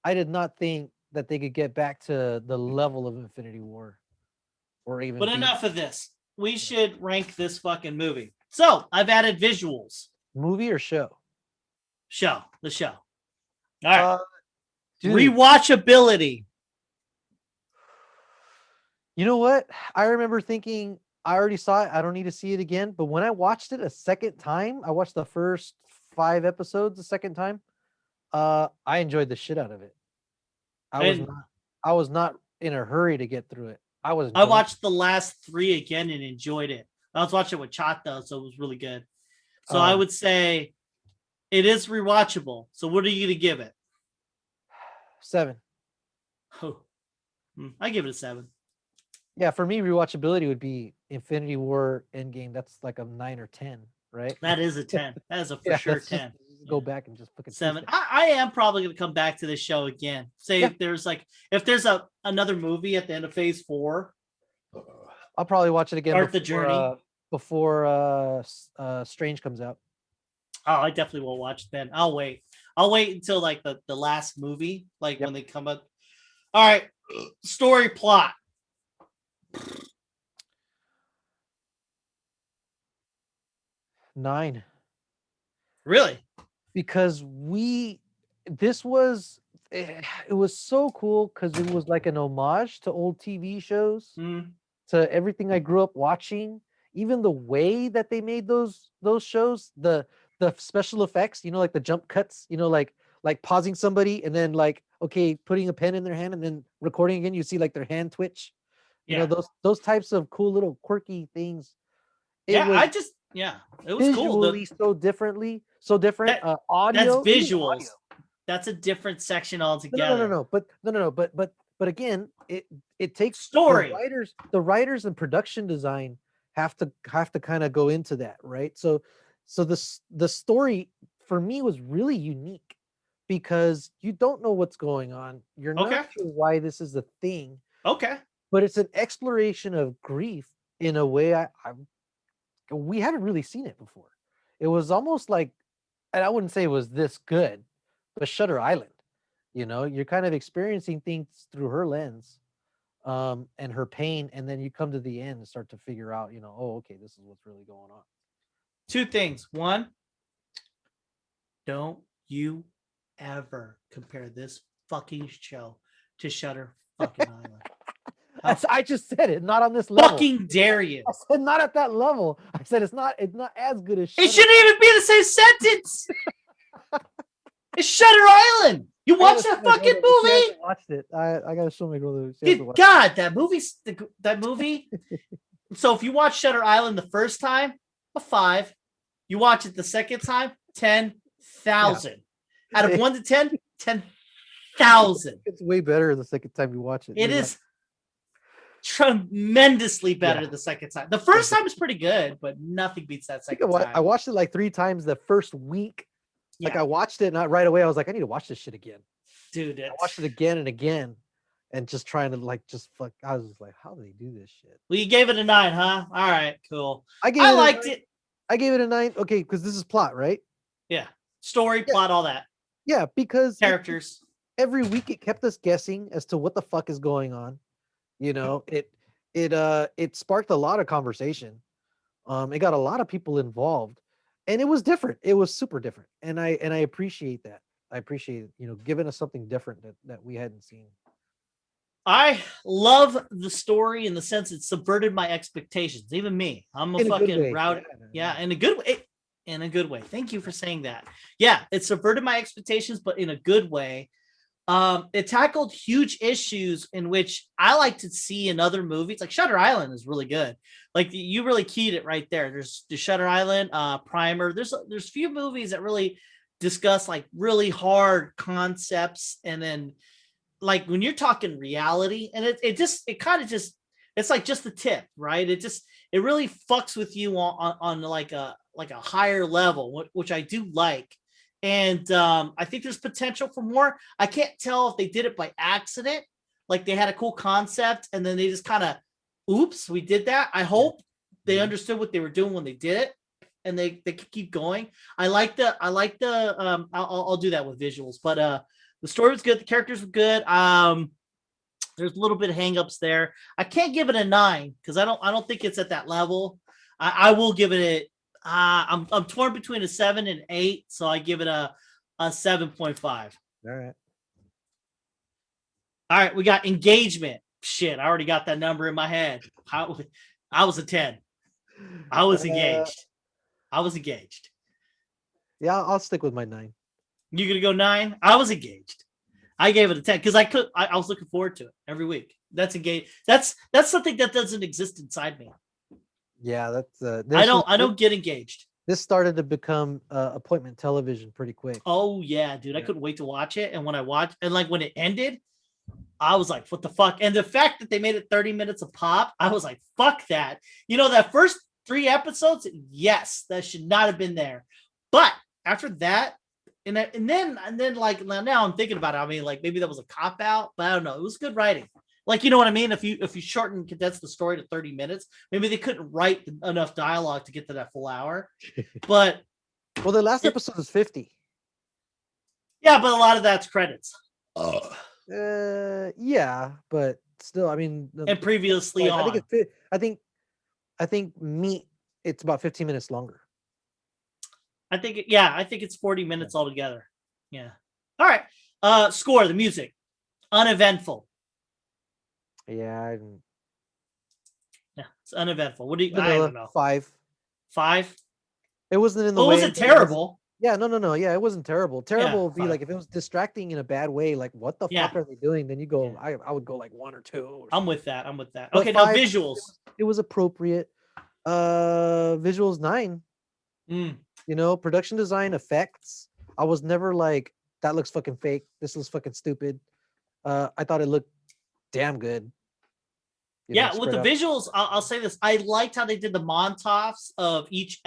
did not think that they could get back to the level of Infinity War, or even but enough of this. We should rank this fucking movie. So I've added visuals. movie or show. The show. All right. Dude, Rewatchability. you know what? I remember thinking I already saw it. I don't need to see it again. But when I watched it a second time, I watched the first 5 episodes a second time. I enjoyed the shit out of it. I was not in a hurry to get through it. I watched the last 3 again and enjoyed it. I was watching it with Chata, so it was really good. So I would say it is rewatchable. So what are you gonna give it? 7. Oh, I give it a 7. Yeah, for me, rewatchability would be Infinity War Endgame. That's like a 9 or 10, right? That is a 10. That is a for sure 10. Go back and just fucking 7. I am probably gonna come back to this show again. Say if there's another movie at the end of Phase 4, I'll probably watch it again. Start the journey before Strange comes out. Oh, I definitely will watch then. I'll wait until like the last movie, like when they come up. All right, story plot. 9. Really? Because it was so cool because it was like an homage to old TV shows, to everything I grew up watching. Even the way that they made those shows, the special effects, like the jump cuts, like pausing somebody and then like, okay, putting a pen in their hand and then recording again, you see like their hand twitch. Those types of cool little quirky things. It was cool. So different. Audio. That's visuals. That's a different section altogether. No. But again, it takes story. The writers and production design have to kind of go into that, right? So the story for me was really unique because you don't know what's going on. You're not sure why this is a thing. Okay. But it's an exploration of grief in a way we haven't really seen it before. It was almost like, and I wouldn't say it was this good, but Shutter Island. You're kind of experiencing things through her lens, and her pain, and then you come to the end and start to figure out, oh, okay, this is what's really going on. 2 things. 1, don't you ever compare this fucking show to Shutter fucking Island. I just said it, not on this level. Fucking dare you? I said not at that level. I said it's not as good as Shutter. It shouldn't even be the same sentence. It's Shutter Island. You watch that fucking movie? I watched it. I gotta show my brother. Good God, that movie. So if you watch Shutter Island the first time, a 5. You watch it the second time, 10,000. Out of 1 to 10, 10,000. It's way better the second time you watch it. It is tremendously better the second time. The first time is pretty good, but nothing beats that second time. I watched it like 3 times the first week. Like I watched it not right away. I was like, I need to watch this shit again. Dude, I watched it again and again, and just trying to I was just like, how do they do this shit? Well, you gave it a 9, huh? All right, cool. I liked it. I gave it a 9. Okay, because this is plot, right? Yeah. Story, plot, all that. Yeah, because characters. Every week it kept us guessing as to what the fuck is going on. It sparked a lot of conversation. It got a lot of people involved, and it was different. It was super different, and I appreciate that. I appreciate giving us something different that we hadn't seen. I love the story in the sense it subverted my expectations. Even me, I'm a fucking rowdy. Yeah, in a good way. In a good way. Thank you for saying that. Yeah, it subverted my expectations, but in a good way. It tackled huge issues in which I like to see in other movies. Like Shutter Island is really good. Like you really keyed it right there. There's the Shutter Island, Primer. There's few movies that really discuss like really hard concepts, and then like when you're talking reality, and it's like just the tip, right? It really fucks with you on like a higher level, which I do like. And I think there's potential for more. I can't tell if they did it by accident, like they had a cool concept and then they just kind of oops, we did that. I hope they understood what they were doing when they did it, and they could keep going. I like the I'll do that with visuals, but the story was good, the characters were good. There's a little bit of hangups there. I can't give it a 9 because I don't think it's at that level. I will give it I'm torn between a 7 and 8, so I give it a 7.5. All right, we got engagement. Shit, I already got that number in my head. I was a 10. I was engaged. Yeah, I'll stick with my 9. You gonna go 9? I was engaged. I gave it a 10 because I was looking forward to it every week. That's engaged. That's something that doesn't exist inside me. Yeah, that's I don't get engaged. This started to become appointment television pretty quick. Oh yeah, dude. I couldn't wait to watch it. And when I watched, and like when it ended, I was like, what the fuck? And the fact that they made it 30 minutes a pop, I was like, fuck that. That first 3 episodes, yes, that should not have been there. But after that, and then like now I'm thinking about it. I mean, like maybe that was a cop out, but I don't know. It was good writing. Like, you know what I mean? If you shorten and condense the story to 30 minutes, maybe they couldn't write enough dialogue to get to that full hour. But well, the last episode was 50. Yeah, but a lot of that's credits. Yeah, but still, I mean, and previously on, I think meat. It's about 15 minutes longer. I think it's 40 minutes altogether. Yeah. All right. Score, the music, uneventful. Yeah, it's uneventful. What do you? I don't know. 5. 5. It wasn't in the way. It wasn't terrible. Yeah, no. Yeah, it wasn't terrible. Terrible would be 5. like if it was distracting in a bad way. Like, what the fuck are they doing? Then you go. I would go like 1 or 2. Or I'm with that. But okay, 5, now visuals. It was appropriate. Visuals 9. Production design, effects. I was never like, that looks fucking fake. This looks fucking stupid. I thought it looked damn good. With the visuals, I'll say this. I liked how they did the montages of each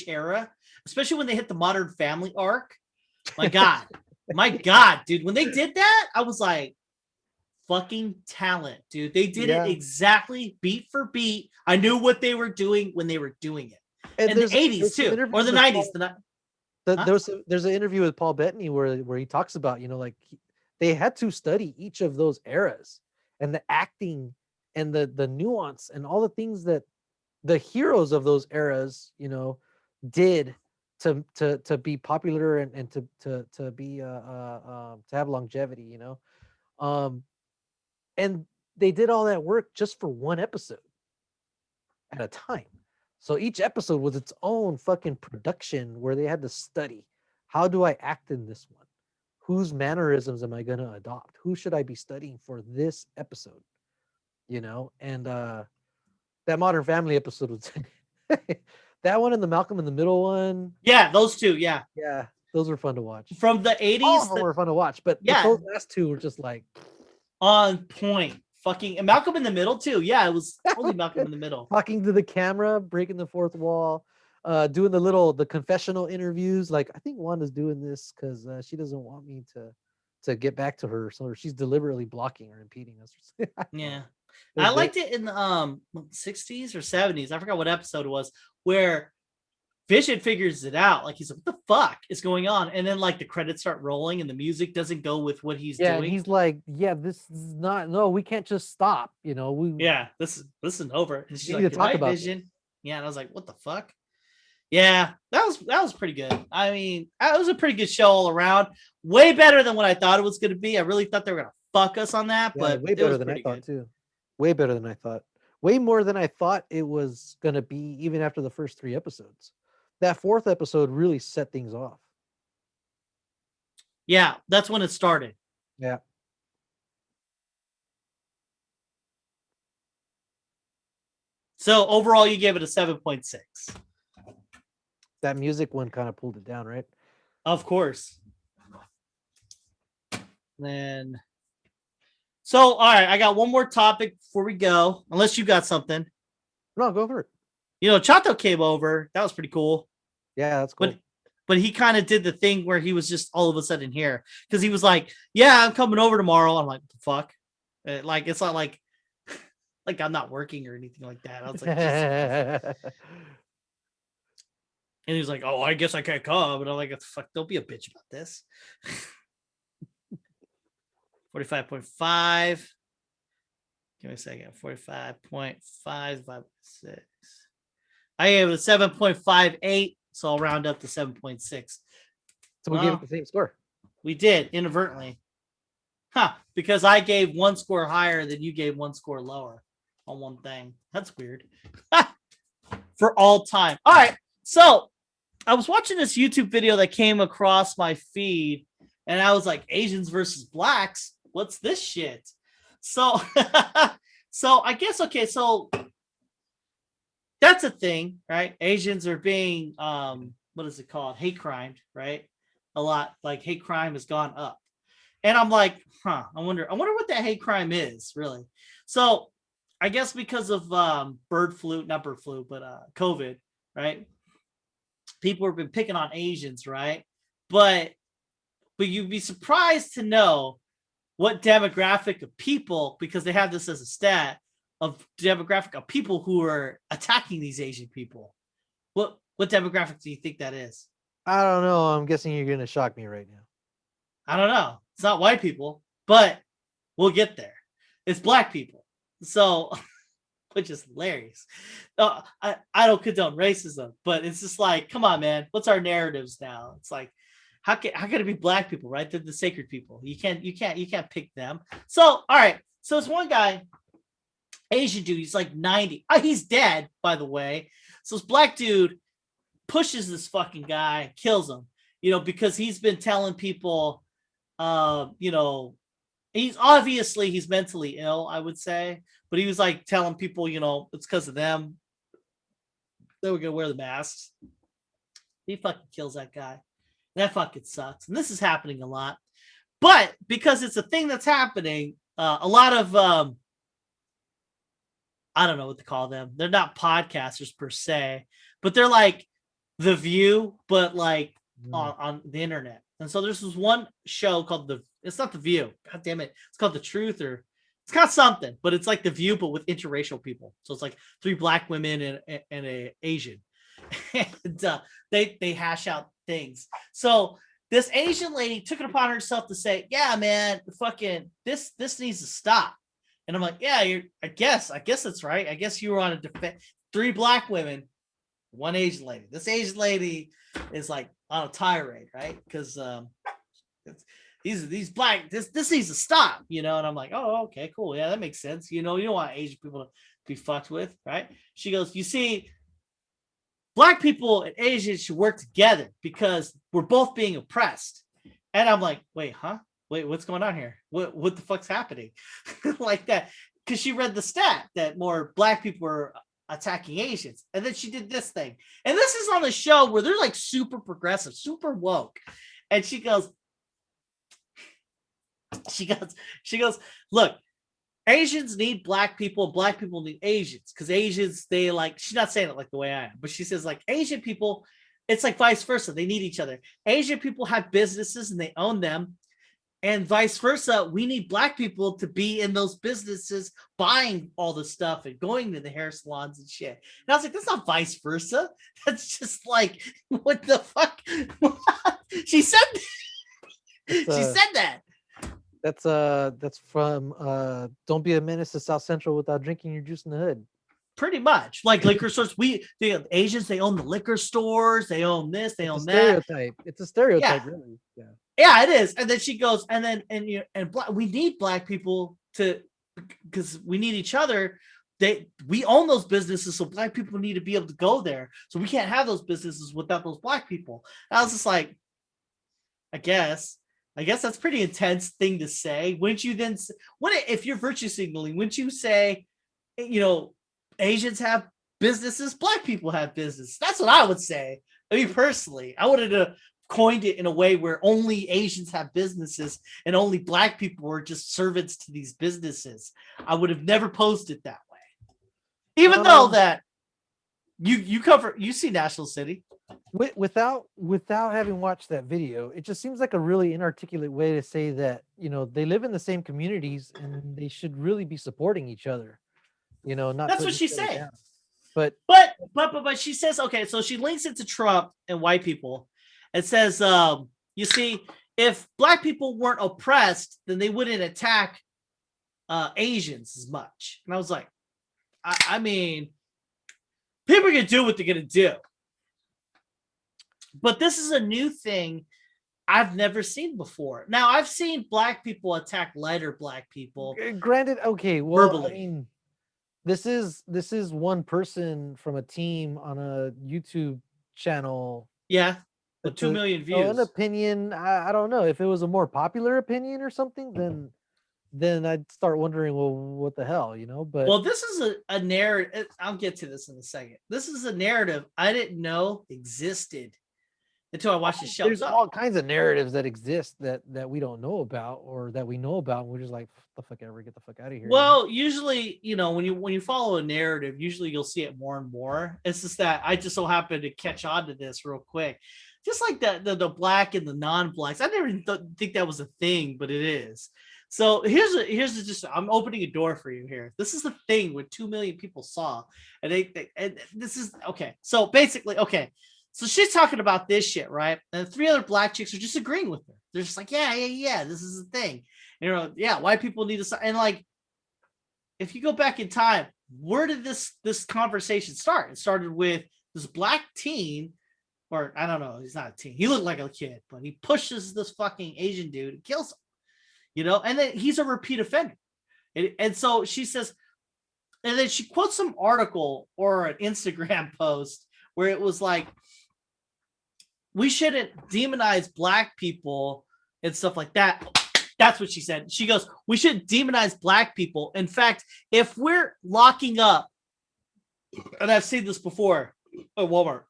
era, especially when they hit the Modern Family arc. My God, dude. When they did that, I was like, fucking talent, dude. They did it exactly beat for beat. I knew what they were doing when they were doing it. And the 80s too, or the 90s. There's an interview with Paul Bettany where he talks about, they had to study each of those eras and the acting and the nuance and all the things that the heroes of those eras, did to be popular and to be to have longevity, and they did all that work just for one episode at a time. So each episode was its own fucking production where they had to study, how do I act in this one? Whose mannerisms am I going to adopt? Who should I be studying for this episode? And that Modern Family episode was that one and the Malcolm in the Middle one. Yeah, those two. Yeah, those were fun to watch. From the 80s, all of them were fun to watch, but those last 2 were just like on point. Fucking and Malcolm in the Middle too. Yeah, it was totally Malcolm in the Middle. Talking to the camera, breaking the fourth wall, doing the confessional interviews. Like, I think Wanda's doing this because she doesn't want me to get back to her, so she's deliberately blocking or impeding us. Yeah. I liked it in the 60s or 70s. I forgot what episode it was, where Vision figures it out. Like, he's like, what the fuck is going on? And then like the credits start rolling and the music doesn't go with what he's doing. And he's like, this is not, no, we can't just stop. This isn't over. And she's like, to talk about Vision. This. Yeah. And I was like, what the fuck? Yeah, that was pretty good. I mean, it was a pretty good show all around. Way better than what I thought it was going to be. I really thought they were going to fuck us on that, but way better than I thought too. Way better than I thought. Way more than I thought it was going to be, even after the first 3 episodes. That 4th episode really set things off. Yeah, that's when it started. Yeah. So overall, you gave it a 7.6. That music one kind of pulled it down, right? Of course. Then, so all right, I got one more topic before we go. Unless you got something. No, go for it. Chato came over. That was pretty cool. Yeah, that's cool. But he kind of did the thing where he was just all of a sudden here because he was like, "Yeah, I'm coming over tomorrow." I'm like, "What the fuck?" Like, it's not like like I'm not working or anything like that. I was like, Jesus. And he was like, oh, I guess I can't come. And I'm like, fuck, don't be a bitch about this. 45.5. Give me a second. 45.5 6. I have a 7.58, so I'll round up to 7.6. So we gave it the same score. We did, inadvertently. Because I gave one score higher than you gave one score lower on one thing. That's weird. For all time. All right. So I was watching this YouTube video that came across my feed, and I was like, Asians versus blacks? What's this shit? So, so I guess, okay, so that's a thing, right? Asians are being, what is it called? Hate crimed, right? A lot, like hate crime has gone up. And I'm like, I wonder what that hate crime is, really. So I guess because of not bird flu, but COVID, right? People have been picking on Asians, right? But you'd be surprised to know what demographic of people, because they have this as a stat, of demographic of people who are attacking these Asian people. What demographic do you think that is? I don't know. I'm guessing you're going to shock me right now. I don't know. It's not white people, but we'll get there. It's black people. So, which is hilarious. I don't condone racism, but it's just like, come on, man. What's our narratives now? It's like, how can it be black people, right? They're the sacred people. You can't pick them. So, all right. So it's one guy, Asian dude. He's like 90. He's dead, by the way. So this black dude pushes this fucking guy, kills him, because he's been telling people, he's mentally ill, I would say, but he was like telling people, it's because of them. They were going to wear the masks. He fucking kills that guy. That fucking sucks. And this is happening a lot. But because it's a thing that's happening, a lot of, I don't know what to call them. They're not podcasters per se, but they're like The View, but like on the internet. And so there's this one show called it's not The View. God damn it. It's called The Truth, or it's got something, but it's like The View, but with interracial people. So it's like 3 black women and an Asian. And they hash out things. So this Asian lady took it upon herself to say, yeah, man, fucking this needs to stop. And I'm like, yeah, I guess that's right. I guess you were on a defense. 3 black women, 1 Asian lady. This Asian lady is like on a tirade, right? Because these black, this needs to stop, and I'm like, oh, okay, cool, yeah, that makes sense. You don't want Asian people to be fucked with, right? She goes, you see, black people and Asians should work together because we're both being oppressed. And I'm like, wait, what's going on here? What the fuck's happening? Like that, because she read the stat that more black people were attacking Asians, and then she did this thing, and this is on the show where they're like super progressive, super woke, and she goes, look, Asians need black people, black people need Asians, because Asians, they like, she's not saying it like the way I am, but she says like Asian people, it's like vice versa, they need each other. Asian people have businesses and they own them, and vice versa, we need black people to be in those businesses buying all the stuff and going to the hair salons and shit. And I was like, that's not vice versa. That's just like, what the fuck? She said that. That's from Don't Be a Menace to South Central Without Drinking Your Juice in the Hood. Pretty much. Like liquor stores. The Asians, they own the liquor stores, they own this, they own that. It's a stereotype, really. Yeah. Yeah, it is. And then she goes, we need black people because we need each other. We own those businesses, so black people need to be able to go there. So we can't have those businesses without those black people. And I was just like, I guess that's a pretty intense thing to say. Wouldn't you then? If you're virtue signaling? Wouldn't you say, Asians have businesses, black people have business? That's what I would say. I mean, personally, I would have coined it in a way where only Asians have businesses and only black people are just servants to these businesses. I would have never posed it that way, even though that you see National City. Without having watched that video, it just seems like a really inarticulate way to say that they live in the same communities and they should really be supporting each other. Not That's putting what she's each other saying. down. But she says, okay, so she links it to Trump and white people. It says, you see, if black people weren't oppressed, then they wouldn't attack Asians as much. And I was like, I mean, people are gonna do what they're gonna do. But this is a new thing I've never seen before. Now, I've seen black people attack lighter black people. granted, okay, well, verbally. I mean, this is one person from a team on a YouTube channel. Yeah, with That's 2 million So an views. opinion, I don't know. If it was a more popular opinion or something, then I'd start wondering, well, what the hell, But Well, this is a narrative. I'll get to this in a second. This is a narrative I didn't know existed until I watched the show. there's all kinds of narratives that exist that we don't know about, or that we know about, and we're just like, the fuck ever, get the fuck out of here. Well, usually, when you follow a narrative, usually you'll see it more and more. It's just that I just so happened to catch on to this real quick. Just like the black and the non-blacks. I never think that was a thing, but it is. So here's just I'm opening a door for you here. This is the thing what 2 million people saw, and and this is okay. So basically, okay. So she's talking about this shit, right? And 3 other black chicks are just agreeing with her. They're just like, yeah, this is the thing. Yeah, white people need to, and like, if you go back in time, where did this conversation start? It started with this black teen, or I don't know, he's not a teen. He looked like a kid, but he pushes this fucking Asian dude and kills him, and then he's a repeat offender. And so she says, and then she quotes some article or an Instagram post where it was like, we shouldn't demonize black people and stuff like that. That's what she said. She goes, we shouldn't demonize black people. In fact, if we're locking up, and I've seen this before at Walmart,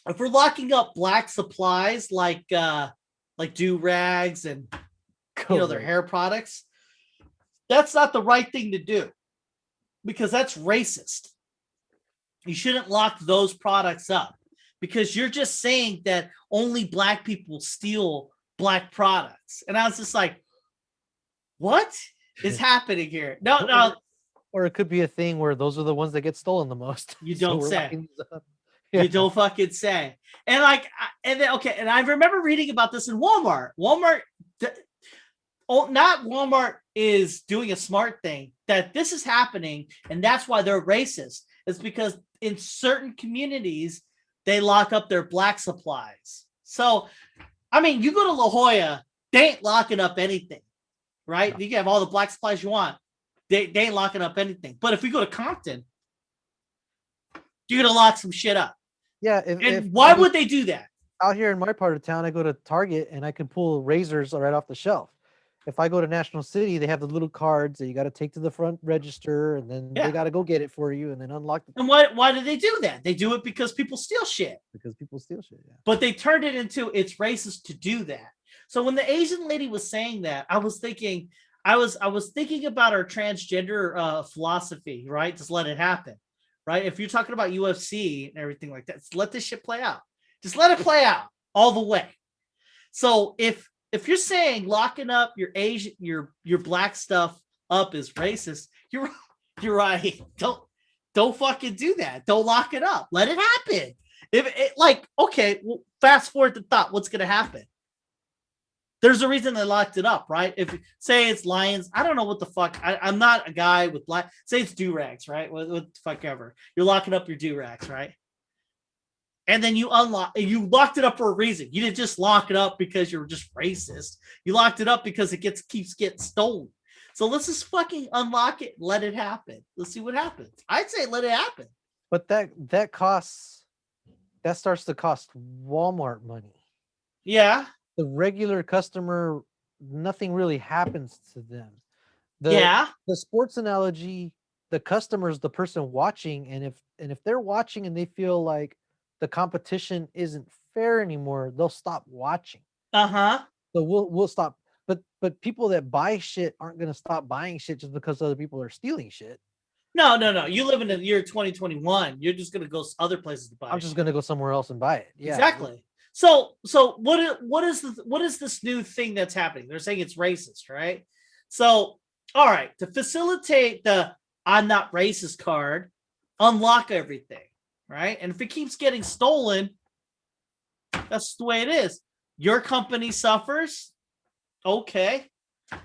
if we're locking up black supplies like do-rags and their hair products, that's not the right thing to do, because that's racist. You shouldn't lock those products up, because you're just saying that only black people steal black products. And I was just like, what is happening here? No. Or it could be a thing where those are the ones that get stolen the most. You don't say. Yeah. You don't fucking say. And and I remember reading about this in Walmart. Not Walmart is doing a smart thing, that this is happening, and that's why they're racist. It's because in certain communities, they lock up their black supplies. So, I mean, you go to La Jolla, they ain't locking up anything, right? No. You can have all the black supplies you want. They ain't locking up anything. But if we go to Compton, you're going to lock some shit up. Yeah. Why would they do that? Out here in my part of town, I go to Target and I can pull razors right off the shelf. If I go to National City, they have the little cards that you got to take to the front register, and then they got to go get it for you and then unlock the. And why do they do that? They do it because people steal shit. Because people steal shit, yeah. But they turned it into, it's racist to do that. So when the Asian lady was saying that, I was thinking about our transgender philosophy, right? Just let it happen, right? If you're talking about UFC and everything like that, let this shit play out. Just let it play out all the way. So if you're saying locking up your Asian, your black stuff up is racist, you're right. Don't fucking do that. Don't lock it up. Let it happen. Okay, well, fast forward the thought. What's gonna happen? There's a reason they locked it up, right? If say it's lions, I don't know what the fuck. I'm not a guy with black. Say it's do-rags, right? What the fuck ever. You're locking up your do-rags, right? And then you locked it up for a reason. You didn't just lock it up because you're just racist. You locked it up because it keeps getting stolen. So let's just fucking unlock it, let it happen. Let's see what happens. I'd say let it happen. But that starts to cost Walmart money. Yeah. The regular customer, nothing really happens to them. The sports analogy, the customer is the person watching, and if they're watching and they feel like the competition isn't fair anymore, they'll stop watching. So we'll stop. But people that buy shit aren't going to stop buying shit just because other people are stealing shit. No. You live in the year 2021. You're just going to go other places to buy. I'm just going to go somewhere else and buy it. Yeah, exactly. So what is this new thing that's happening? They're saying it's racist, right? So all right, to facilitate the I'm not racist card, unlock everything, right? And if it keeps getting stolen, that's the way it is. Your company suffers, okay,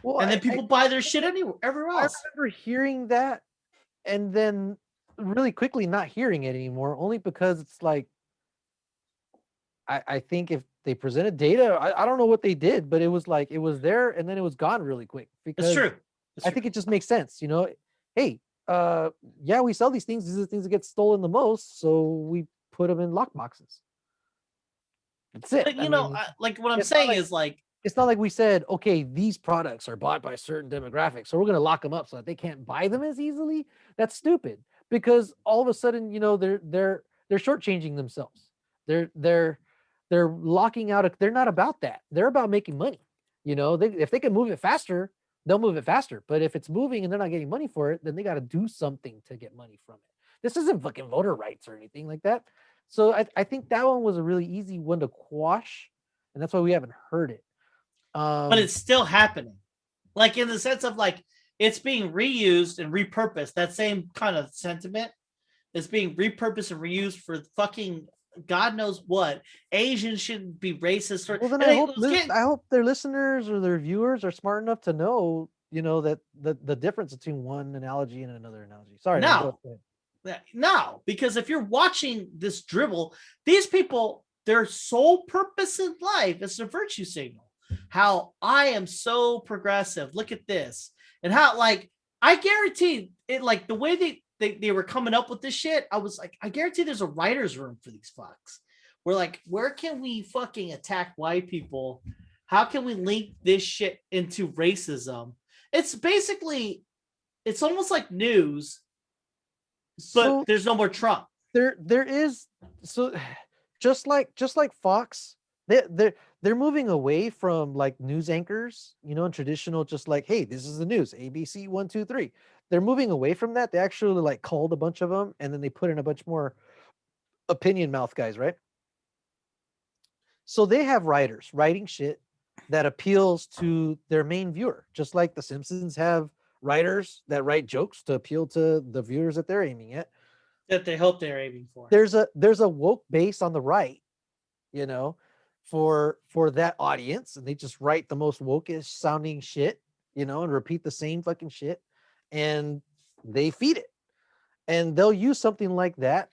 Well, and then people buy their shit everywhere I else. remember hearing that and then really quickly not hearing it anymore, only because it's like I think if they presented data, I don't know what they did, but it was like it was there and then it was gone really quick It's because true. I think it just makes sense, you know. Hey, yeah, we sell these things. These are the things that get stolen the most, so we put them in lock boxes. That's it. But I mean, like what I'm it's not saying like is like, it's not like we said, okay, these products are bought by certain demographics, so we're going to lock them up so that they can't buy them as easily. That's stupid because all of a sudden, you know, they're shortchanging themselves. They're they're locking out. They're not about that. They're about making money. You know, if they can move it faster, they'll move it faster. But if it's moving and they're not getting money for it, then they got to do something to get money from it. This isn't fucking voter rights or anything like that. So I think that one was a really easy one to quash, and that's why we haven't heard it. but it's still happening. Like in the sense of like it's being reused and repurposed. That same kind of sentiment is being repurposed and reused for fucking God knows what. Asians shouldn't be racist. Well, then I hope their listeners or their viewers are smart enough to know, you know, that the difference between one analogy and another analogy. Sorry, man, go no, ahead. no, because if you're watching this dribble, these people, their sole purpose in life is a virtue signal. How I am so progressive. Look at this. And how, like, I guarantee it, like, the way they were coming up with this shit, I was like, I guarantee there's a writer's room for these fucks. We're like, where can we fucking attack white people? How can we link this shit into racism? It's basically, it's almost like news, but So there's no more Trump. there is so just like Fox, they're moving away from like news anchors, you know, and traditional just like, hey, this is the news, ABC 1, 2, 3. They're moving away from that. They actually like called a bunch of them and then they put in a bunch more opinion mouth guys, right? So they have writers writing shit that appeals to their main viewer, just like The Simpsons have writers that write jokes to appeal to the viewers that they're aiming at. That they hope they're aiming for. There's a woke base on the right, you know, for that audience, and they just write the most wokish sounding shit, you know, and repeat the same fucking shit, and they feed it, and they'll use something like that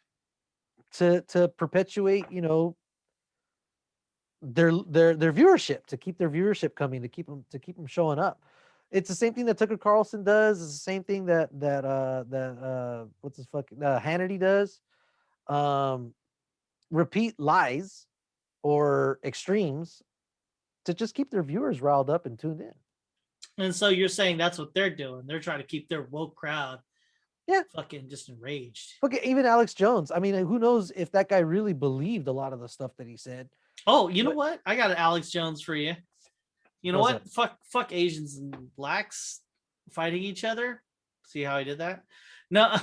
to perpetuate, you know, their viewership, to keep their viewership coming, to keep them showing up. It's the same thing that Tucker Carlson does. It's the same thing that what's his fucking Hannity does. Repeat lies or extremes to just keep their viewers riled up and tuned in. And so you're saying that's what they're doing. They're trying to keep their woke crowd fucking just enraged. Okay, even Alex Jones. I mean, who knows if that guy really believed a lot of the stuff that he said. Oh, you know what? I got an Alex Jones for you. You know what? That? Fuck Asians and blacks fighting each other. See how I did that? No,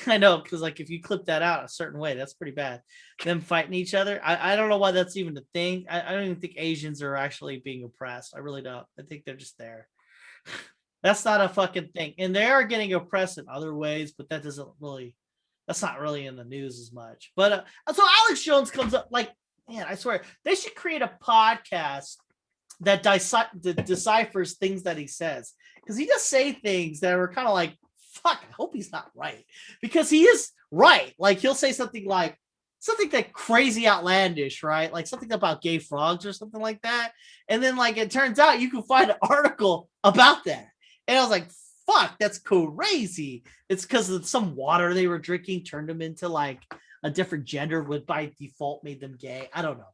I know, because like if you clip that out a certain way, that's pretty bad. Them fighting each other. I don't know why that's even a thing. I don't even think Asians are actually being oppressed. I really don't. I think they're just there. That's not a fucking thing. And they are getting oppressed in other ways, but that's not really in the news as much. But so Alex Jones comes up like, man, I swear they should create a podcast that deciphers things that he says, because he does say things that are kind of like, fuck, I hope he's not right, because he is right. Like he'll say something like something that crazy outlandish, right? Like something about gay frogs or something like that. And then like it turns out you can find an article about that. And I was like, fuck, that's crazy. It's because of some water they were drinking turned them into like a different gender, would by default made them gay. I don't know.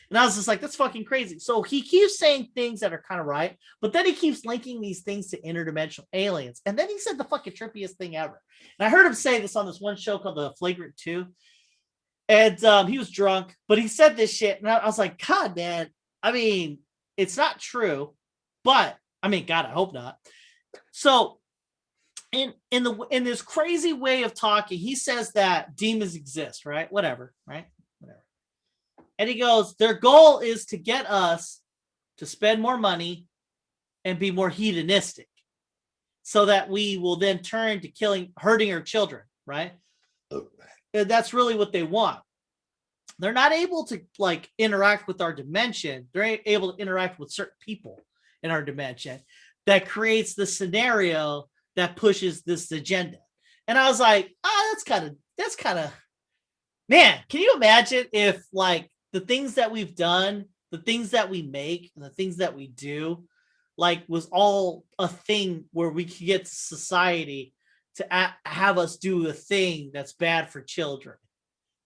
And I was just like, that's fucking crazy. So he keeps saying things that are kind of right, but then he keeps linking these things to interdimensional aliens. And then he said the fucking trippiest thing ever. And I heard him say this on this one show called The Flagrant 2. And he was drunk, but he said this shit. And I was like, God, man, I mean, it's not true, but I mean, God, I hope not. So in this crazy way of talking, he says that demons exist, right? Whatever, right? Whatever. And he goes, their goal is to get us to spend more money and be more hedonistic. so that we will then turn to hurting our children, right? And that's really what they want. They're not able to like interact with our dimension. They're able to interact with certain people in our dimension that creates the scenario that pushes this agenda. And I was like, that's kind of, man, can you imagine if like the things that we've done, the things that we make, and the things that we do, like was all a thing where we could get society to have us do a thing that's bad for children.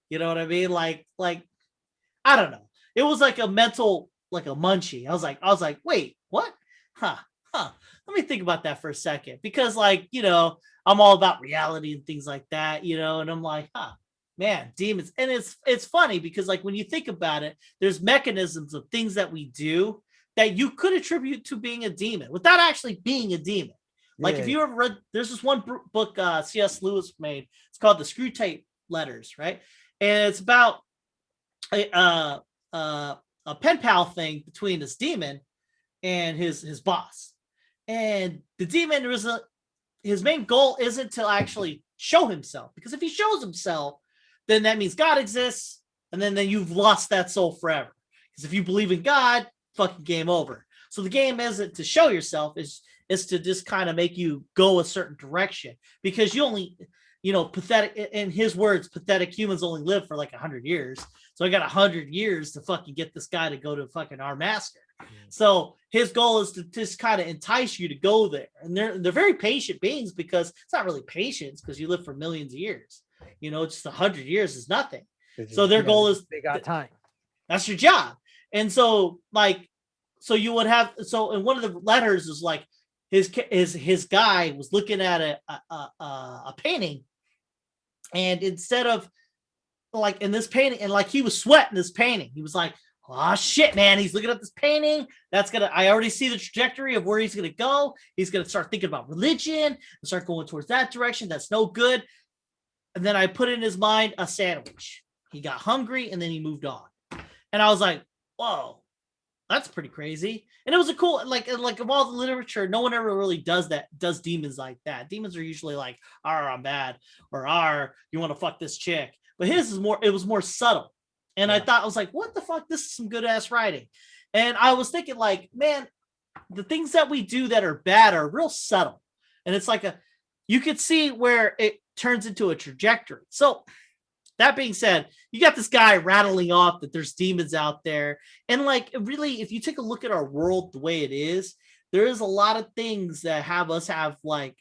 You know what I mean? Like, I don't know. It was like a mental, like a munchie. I was like, wait, what? Huh. Let me think about that for a second. Because like, I'm all about reality and things like that, and I'm like, man, demons. And it's funny because like when you think about it, there's mechanisms of things that we do that you could attribute to being a demon without actually being a demon. Like if you ever read, there's this one book C.S. Lewis made. It's called The Screw Tape Letters, right? And it's about a pen pal thing between this demon and his boss. And the demon his main goal isn't to actually show himself, because if he shows himself, then that means God exists, and then you've lost that soul forever. Because if you believe in God, fucking game over. So the game isn't to show yourself, is to just kind of make you go a certain direction, because you only, pathetic, in his words, pathetic humans only live for like 100 years. So I got 100 years to fucking get this guy to go to fucking our master. So his goal is to just kind of entice you to go there. And they're very patient beings, because it's not really patience, because you live for millions of years. Just 100 years is nothing. So their goal is they got time. That's your job. And so like, you would have, in one of the letters is like his guy was looking at a painting, and instead of like in this painting, and like he was sweating this painting, he was like, oh shit, man, he's looking at this painting. I already see the trajectory of where he's going to go. He's going to start thinking about religion and start going towards that direction. That's no good. And then I put in his mind a sandwich. He got hungry and then he moved on. And I was like, whoa, that's pretty crazy. And it was a cool, like of all the literature, no one ever really does demons like that. Demons are usually like, I'm bad, or you want to fuck this chick. But his it was more subtle. And I was like, what the fuck? This is some good ass writing. And I was thinking like, man, the things that we do that are bad are real subtle. And it's like you could see where it turns into a trajectory. So that being said, you got this guy rattling off that there's demons out there. And like, really, if you take a look at our world the way it is, there is a lot of things that have us have like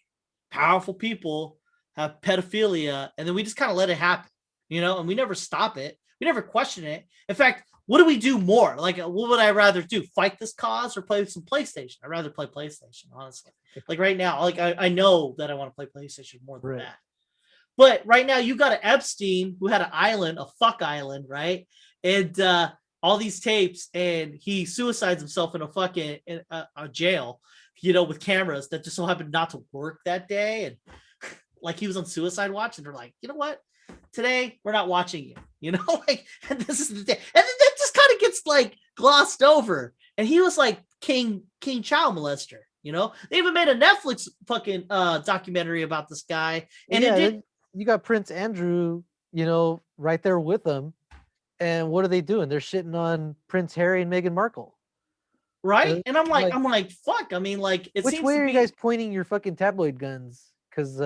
powerful people have pedophilia. And then we just kind of let it happen, and we never stop it. We never question it. In fact, what do we do more? Like, what would I rather do? Fight this cause or play some PlayStation? I'd rather play PlayStation, honestly. Like right now, like I know that I want to play PlayStation more than that. But right now, you got an Epstein who had an island, a fuck island, right? And all these tapes, and he suicides himself in a fucking a jail, with cameras that just so happened not to work that day. And like he was on suicide watch, and they're like, you know what? Today we're not watching you, like, and this is the day. And then that just kind of gets like glossed over. And he was like king child molester, They even made a Netflix fucking documentary about this guy. And you got Prince Andrew, right there with them. And what are they doing? They're shitting on Prince Harry and Meghan Markle. Right? And I'm like, fuck. I mean, like, which way are you guys pointing your fucking tabloid guns? Because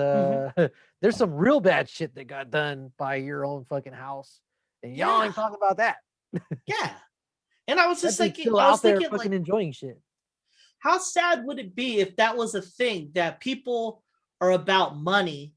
there's some real bad shit that got done by your own fucking house, and y'all ain't talking about that. Yeah. And I was just thinking, still out there fucking like, enjoying shit. How sad would it be if that was a thing, that people are about money?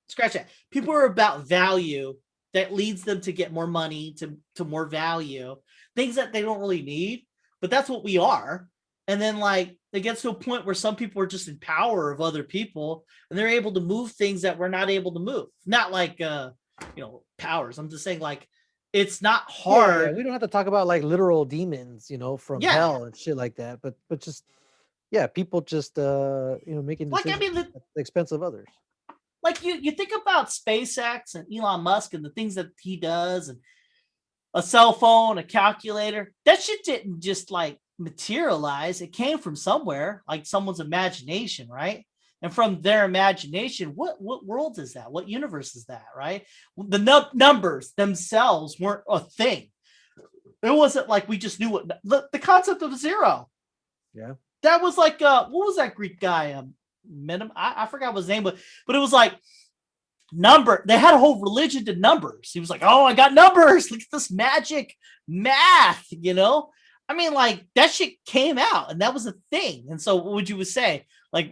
Scratch that. People are about value that leads them to get more money, to more value, things that they don't really need, but that's what we are. And then like it gets to a point where some people are just in power of other people, and they're able to move things that we're not able to move. Not like powers. I'm just saying like it's not hard. Yeah, we don't have to talk about like literal demons, from hell and shit like that. But just people just making decisions at the expense of others. Like you think about SpaceX and Elon Musk and the things that he does, and a cell phone, a calculator. That shit didn't just like materialize. It came from somewhere, like someone's imagination, right? And from their imagination, what world is that? What universe is that, right? The numbers themselves weren't a thing. It wasn't like we just knew what the concept of zero. Yeah. That was like what was that Greek guy? I forgot what his name, but it was like number. They had a whole religion to numbers. He was like, oh, I got numbers. Look at this magic math, you know? I mean, like that shit came out and that was a thing. And so what would you say? Like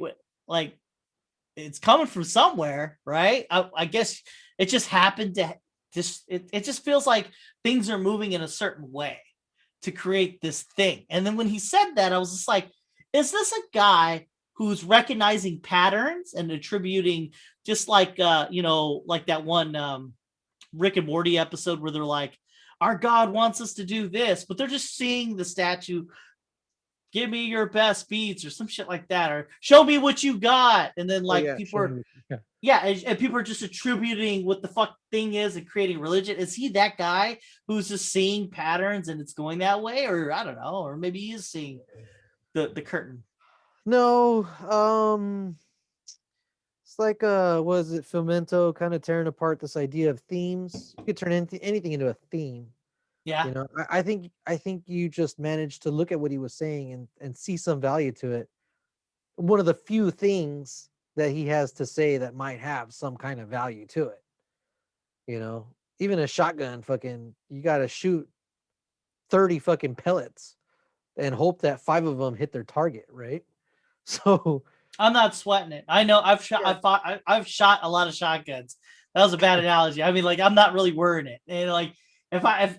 it's coming from somewhere, right? I guess it just happened to it just feels like things are moving in a certain way to create this thing. And then when he said that, I was just like, is this a guy who's recognizing patterns and attributing, just like like that one Rick and Morty episode where they're like, our God wants us to do this, but they're just seeing the statue, give me your best beats or some shit like that, or show me what you got. And then people are, and people are just attributing what the fuck thing is and creating religion. Is he that guy who's just seeing patterns and it's going that way? Or I don't know, or maybe he is seeing the curtain. No, it's like was it Filmento kind of tearing apart this idea of themes? You could turn anything into a theme. Yeah. You know, I think you just managed to look at what he was saying and see some value to it. One of the few things that he has to say that might have some kind of value to it. You know, even a shotgun, fucking, you got to shoot 30 fucking pellets and hope that 5 of them hit their target, right? So I'm not sweating it. I know I've shot a lot of shotguns. That was a bad analogy. I mean, like, I'm not really worrying it. And like, if I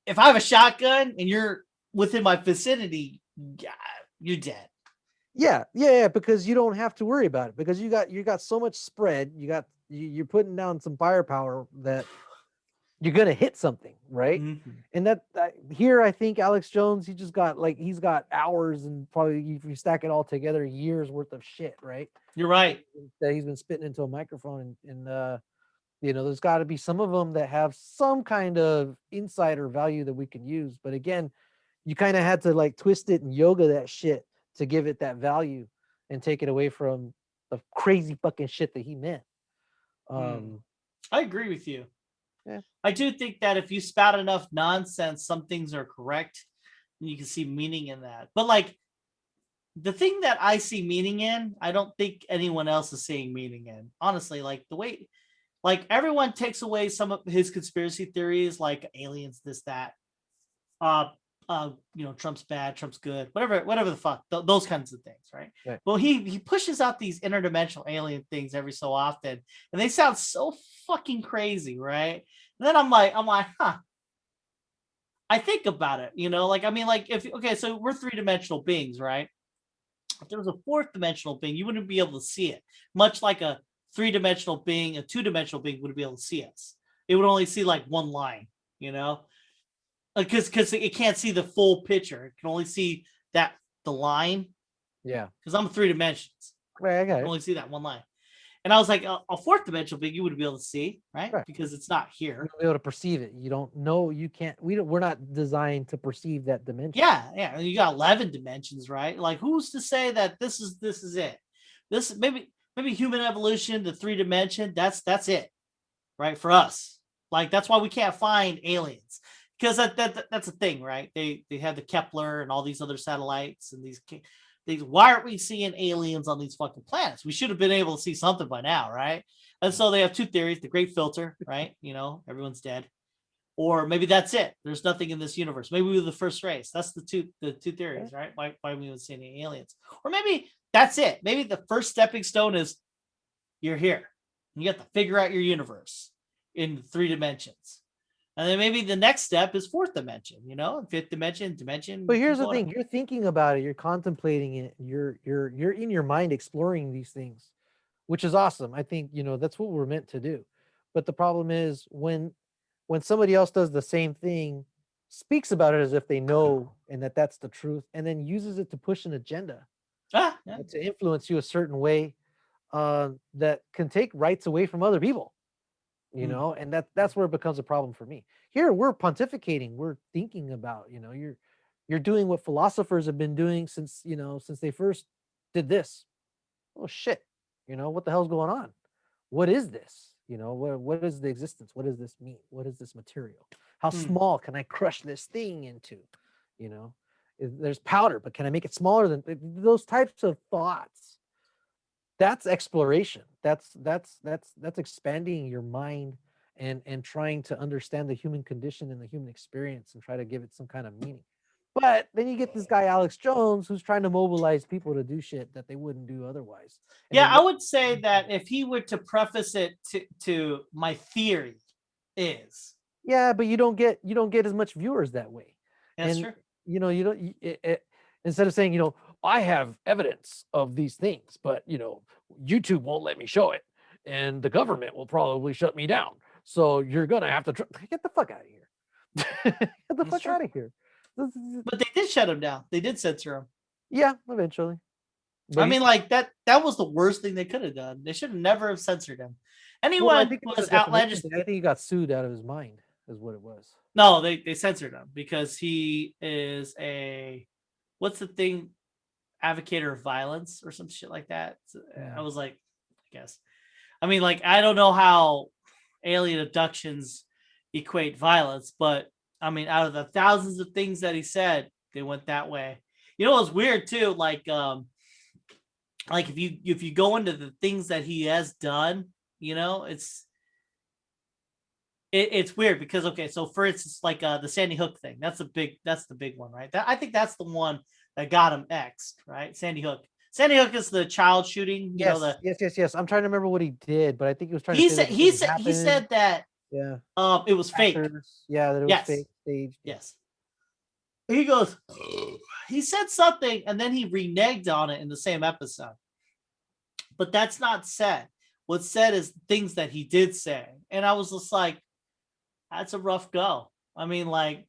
have a shotgun and you're within my vicinity, you're dead. Yeah, because you don't have to worry about it, because you got so much spread. You're putting down some firepower that you're gonna hit something, right? Mm-hmm. And that here, I think Alex Jones, he's got hours and probably, if you stack it all together, years worth of shit, right? You're right. That he's been spitting into a microphone, and there's got to be some of them that have some kind of insider value that we can use. But again, you kind of had to like twist it and yoga that shit to give it that value and take it away from the crazy fucking shit that he meant. I agree with you. Yeah. I do think that if you spout enough nonsense, some things are correct and you can see meaning in that. But like the thing that I see meaning in, I don't think anyone else is seeing meaning in. Honestly, like the way, like everyone takes away some of his conspiracy theories, like aliens, this, that, Trump's bad, Trump's good, whatever the fuck, those kinds of things, right? Well, he pushes out these interdimensional alien things every so often, and they sound so fucking crazy, right? And then I'm like, huh. I think about it, so we're 3-dimensional beings, right? If there was a 4th dimensional being, you wouldn't be able to see it, much like a 3-dimensional being, a 2-dimensional being wouldn't be able to see us. It would only see like one line, because it can't see the full picture. It can only see the line. Yeah. Because I'm 3 dimensions. Right, I got it. Only see that one line. And I was like, a 4th dimensional being you would be able to see, right? Because it's not here. You won't be able to perceive it. You don't know. You can't. We're not designed to perceive that dimension. Yeah. You got 11 dimensions, right? Like, who's to say that this is it? This maybe human evolution, the 3 dimension. That's it, right? For us, like that's why we can't find aliens. Because that's a thing, right? They have the Kepler and all these other satellites and these. Why aren't we seeing aliens on these fucking planets? We should have been able to see something by now, right? And so they have 2 theories: the Great Filter, right? Everyone's dead, or maybe that's it. There's nothing in this universe. Maybe we were the first race. That's the two theories, right? Why we would see any aliens? Or maybe that's it. Maybe the first stepping stone is you're here. You have to figure out your universe in 3 dimensions. And then maybe the next step is 4th dimension, 5th dimension. But here's the thing: you're thinking about it, you're contemplating it, you're in your mind exploring these things, which is awesome. I think that's what we're meant to do. But the problem is when somebody else does the same thing, speaks about it as if they know and that's the truth, and then uses it to push an agenda, to influence you a certain way, that can take rights away from other people. And that's where it becomes a problem for me. Here we're pontificating, we're thinking about, You're doing what philosophers have been doing since since they first did this. Oh shit! What the hell's going on? What is this? What is the existence? What does this mean? What is this material? How small can I crush this thing into? There's powder, but can I make it smaller than those types of thoughts? That's exploration. That's expanding your mind and trying to understand the human condition and the human experience and try to give it some kind of meaning. But then you get this guy Alex Jones who's trying to mobilize people to do shit that they wouldn't do otherwise. Yeah, I would say that if he were to preface it to my theory is. Yeah, but you don't get as much viewers that way. That's true. You don't instead of saying, I have evidence of these things, but YouTube won't let me show it, and the government will probably shut me down. So you're gonna have to get the fuck out of here. Get the fuck out of here. But they did shut him down. They did censor him. Yeah, eventually. But I mean, like that was the worst thing they could have done. They should have never have censored him. Anyone was outlandish. I think he got sued out of his mind, is what it was. No, they censored him because he is what's the thing? Advocator of violence or some shit like that. So I was like, I guess. I mean, like, I don't know how alien abductions equate violence, but I mean, out of the thousands of things that he said, they went that way. It was weird too. Like if you go into the things that he has done, it's weird because so for instance, like the Sandy Hook thing, that's the big one, right? I think that's the one that got him X'd, right? Sandy Hook. Sandy Hook is the child shooting. Yes. I'm trying to remember what he did, but I think he was trying to. He said that. Yeah. It was fake. Yeah, that it was fake staged. Yes. He goes. He said something, and then he reneged on it in the same episode. But that's not said. What's said is things that he did say, and I was just like, "That's a rough go." I mean, like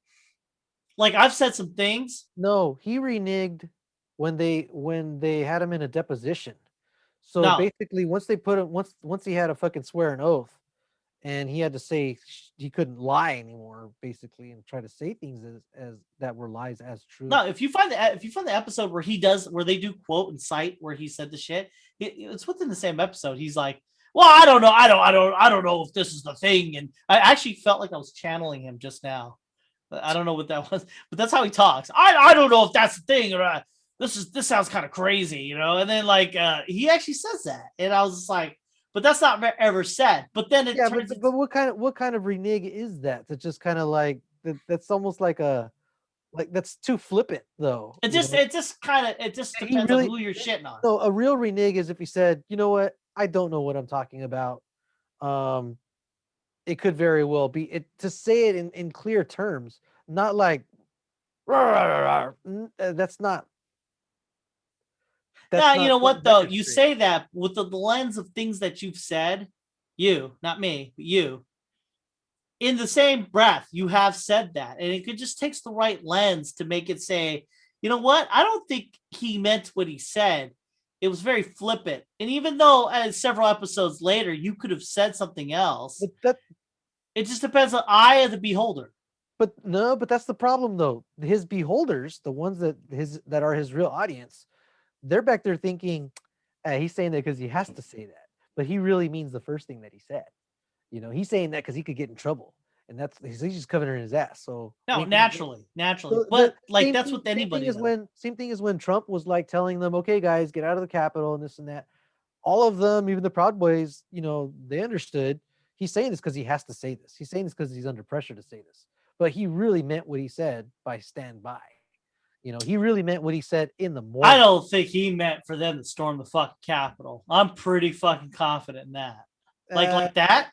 I've said some things. No, he reneged when they had him in a deposition. So basically, once they put him, once he had to fucking swear an oath, and he had to say he couldn't lie anymore, basically, and try to say things as that were lies as true. No, if you find the episode where they do quote and cite where he said the shit, it's within the same episode. He's like, "Well, I don't know, I don't know if this is the thing," and I actually felt like I was channeling him just now. I don't know what that was, but that's how he talks. I don't know if that's the thing, or this sounds kind of crazy, And then he actually says that, and I was just like, but that's not ever said. But then it turns. But what kind of renege is that? It's just kind of like that's almost like that's too flippant, though. It just depends on who you're shitting on. So a real renege is if he said, "You know what? I don't know what I'm talking about." It could very well be to say it in clear terms, not like that's not. Now, you know what though? You say that with the lens of things that you've said, you, not me, but you. In the same breath, you have said that, and it just takes the right lens to make it say, you know what? I don't think he meant what he said. It was very flippant, and even though several episodes later you could have said something else, it just depends on the eye of the beholder. But that's the problem though. His beholders, the ones that are his real audience, they're back there thinking, he's saying that because he has to say that, but he really means the first thing that he said. He's saying that because he could get in trouble, and he's just covering his ass. So no, naturally, but that's what anybody. Same thing as when Trump was like telling them, "Okay, guys, get out of the Capitol," and this and that. All of them, even the Proud Boys, they understood he's saying this because he has to say this. He's saying this because he's under pressure to say this. But he really meant what he said by stand by. He really meant what he said in the morning. I don't think he meant for them to storm the fucking Capitol. I'm pretty fucking confident in that. Like that.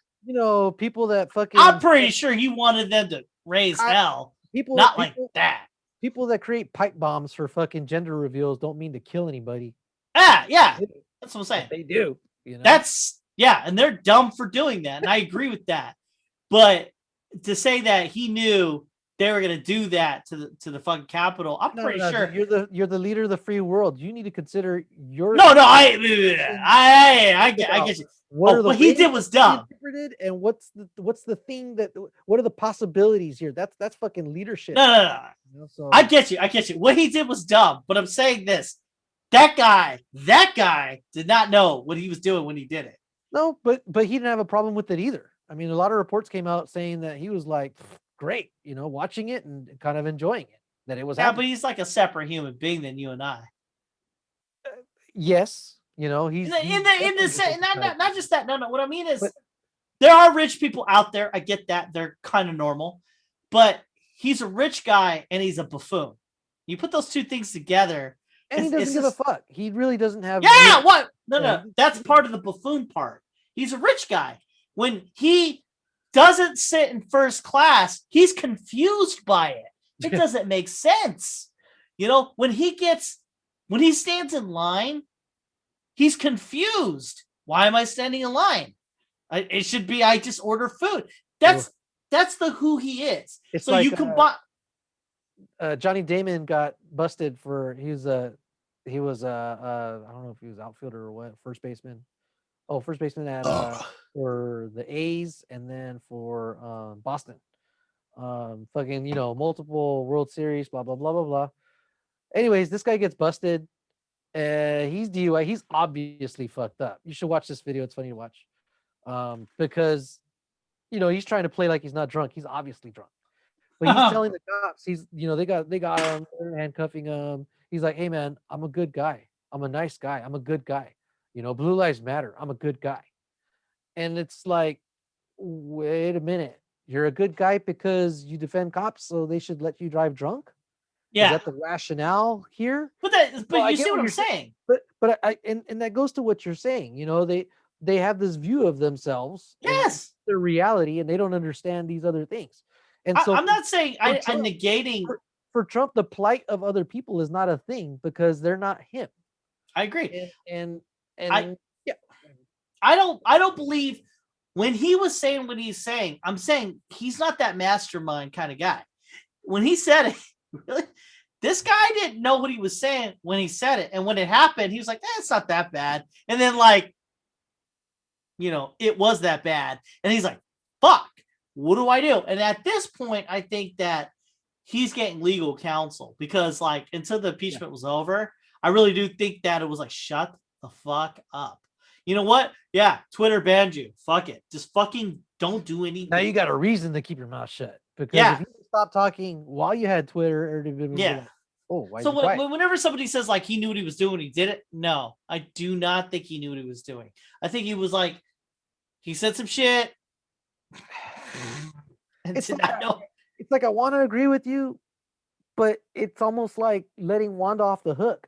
People that fucking. I'm pretty sure he wanted them to raise hell. Like that. People that create pipe bombs for fucking gender reveals don't mean to kill anybody. Yeah. That's what I'm saying. They do. And they're dumb for doing that. And I agree with that. But to say that he knew they were gonna do that to the fucking Capitol. I'm pretty sure you're the leader of the free world. You need to consider your no, I get you. What he did was dumb. And what's the thing that what are the possibilities here? That's fucking leadership. No. You know, so. I get you. What he did was dumb, but I'm saying this. That guy did not know what he was doing when he did it. No, but he didn't have a problem with it either. I mean, a lot of reports came out saying that he was like, great, you know, watching it and kind of enjoying it. That it was but he's like a separate human being than you and I. Yes, you know, he's not just that. No. What I mean is, there are rich people out there. I get that they're kind of normal, but he's a rich guy and he's a buffoon. You put those two things together, and he doesn't give a fuck. He really doesn't have. Yeah, what? No. That's part of the buffoon part. He's a rich guy. When he doesn't sit in first class, he's confused by it. It doesn't make sense. You know, when he stands in line, he's confused. Why am I standing in line? It should be I just order food. That's the who he is. It's so like, you combine. Johnny Damon got busted for he was I don't know if he was outfielder or what, first baseman. Oh, first baseman at for the A's and then for Boston. Fucking, you know, multiple World Series, blah blah blah blah blah. Anyways, this guy gets busted. He's DUI. He's obviously fucked up. You should watch this video. It's funny to watch. Because, you know, he's trying to play like he's not drunk. He's obviously drunk. But he's telling the cops, they got him, they're handcuffing him. He's like, hey man, I'm a good guy. I'm a nice guy. I'm a good guy. You know, blue lives matter. I'm a good guy. And it's like, wait a minute. You're a good guy because you defend cops, so they should let you drive drunk? Yeah. Is that the rationale here? But you see what I'm saying. But and that goes to what you're saying. You know, they have this view of themselves. Yes. Their reality, and they don't understand these other things. And so I'm not saying I'm negating for Trump, the plight of other people is not a thing because they're not him. I agree. And I don't believe when he was saying what he's saying. I'm saying he's not that mastermind kind of guy. When he said it, really, this guy didn't know what he was saying when he said it. And when it happened, he was like, it's not that bad. And then, like, you know, it was that bad. And he's like, fuck, what do I do? And at this point, I think that he's getting legal counsel because, like, until the impeachment was over, I really do think that it was like, shut the fuck up. You know what? Yeah, Twitter banned you. Fuck it. Just fucking don't do anything. Now you got a reason to keep your mouth shut. Because if you stop talking while you had Twitter, whenever somebody says like he knew what he was doing when he did it, no, I do not think he knew what he was doing. I think he was like, he said some shit. It's like I want to agree with you, but it's almost like letting Wanda off the hook.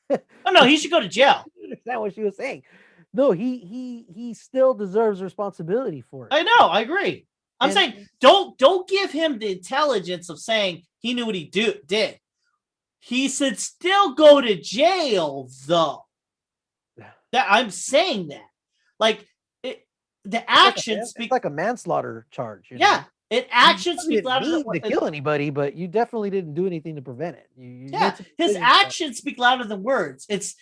Oh no, he should go to jail. That's not what she was saying. No, he still deserves responsibility for it. I know, I agree. I'm saying don't give him the intelligence of saying he knew what he did. He should still go to jail, though. That I'm saying that, like, the actions speak like a manslaughter charge. You know? Yeah, actions speak louder than words. To kill anybody, but you definitely didn't do anything to prevent it. His actions speak louder than words. It's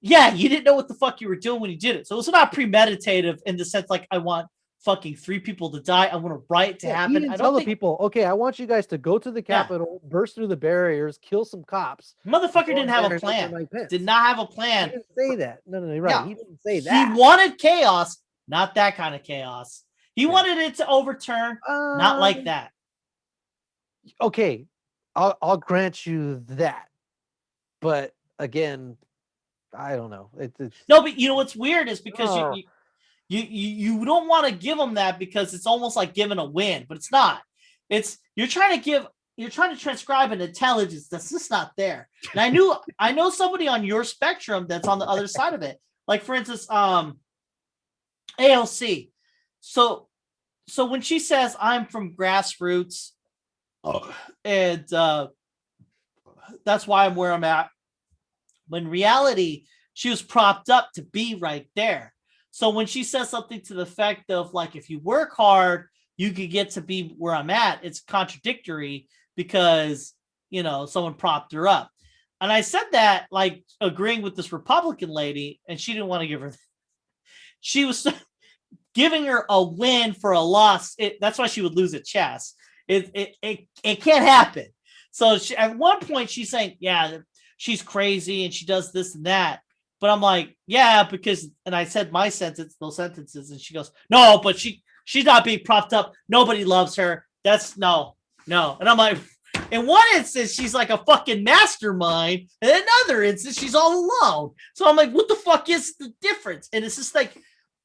you didn't know what the fuck you were doing when you did it. So it's not premeditative in the sense like I want fucking 3 people to die. I want a riot to happen. He didn't tell the people, okay, I want you guys to go to the Capitol, burst through the barriers, kill some cops. Motherfucker didn't have a plan. Did not have a plan. He didn't say that. No, right. Yeah. He didn't say that. He wanted chaos, not that kind of chaos. He wanted it to overturn, not like that. Okay, I'll grant you that. But again, I don't know. It's no, but you know what's weird is because you don't want to give them that because it's almost like giving a win, but it's not. It's you're trying to transcribe an intelligence that's just not there. And I know somebody on your spectrum that's on the other side of it. Like for instance, ALC. So when she says I'm from grassroots, and that's why I'm where I'm at. When in reality, she was propped up to be right there. So when she says something to the effect of like, if you work hard, you could get to be where I'm at. It's contradictory because, someone propped her up. And I said that like agreeing with this Republican lady, and she didn't want to give her. She was giving her a win for a loss. That's why she would lose at chess. It can't happen. So at one point she's saying, yeah, she's crazy and she does this and that. But I'm like, yeah, because, and I said those sentences, and she goes, no, but she's not being propped up. Nobody loves her. That's no. And I'm like, in one instance, she's like a fucking mastermind. And in another instance, she's all alone. So I'm like, what the fuck is the difference? And it's just like,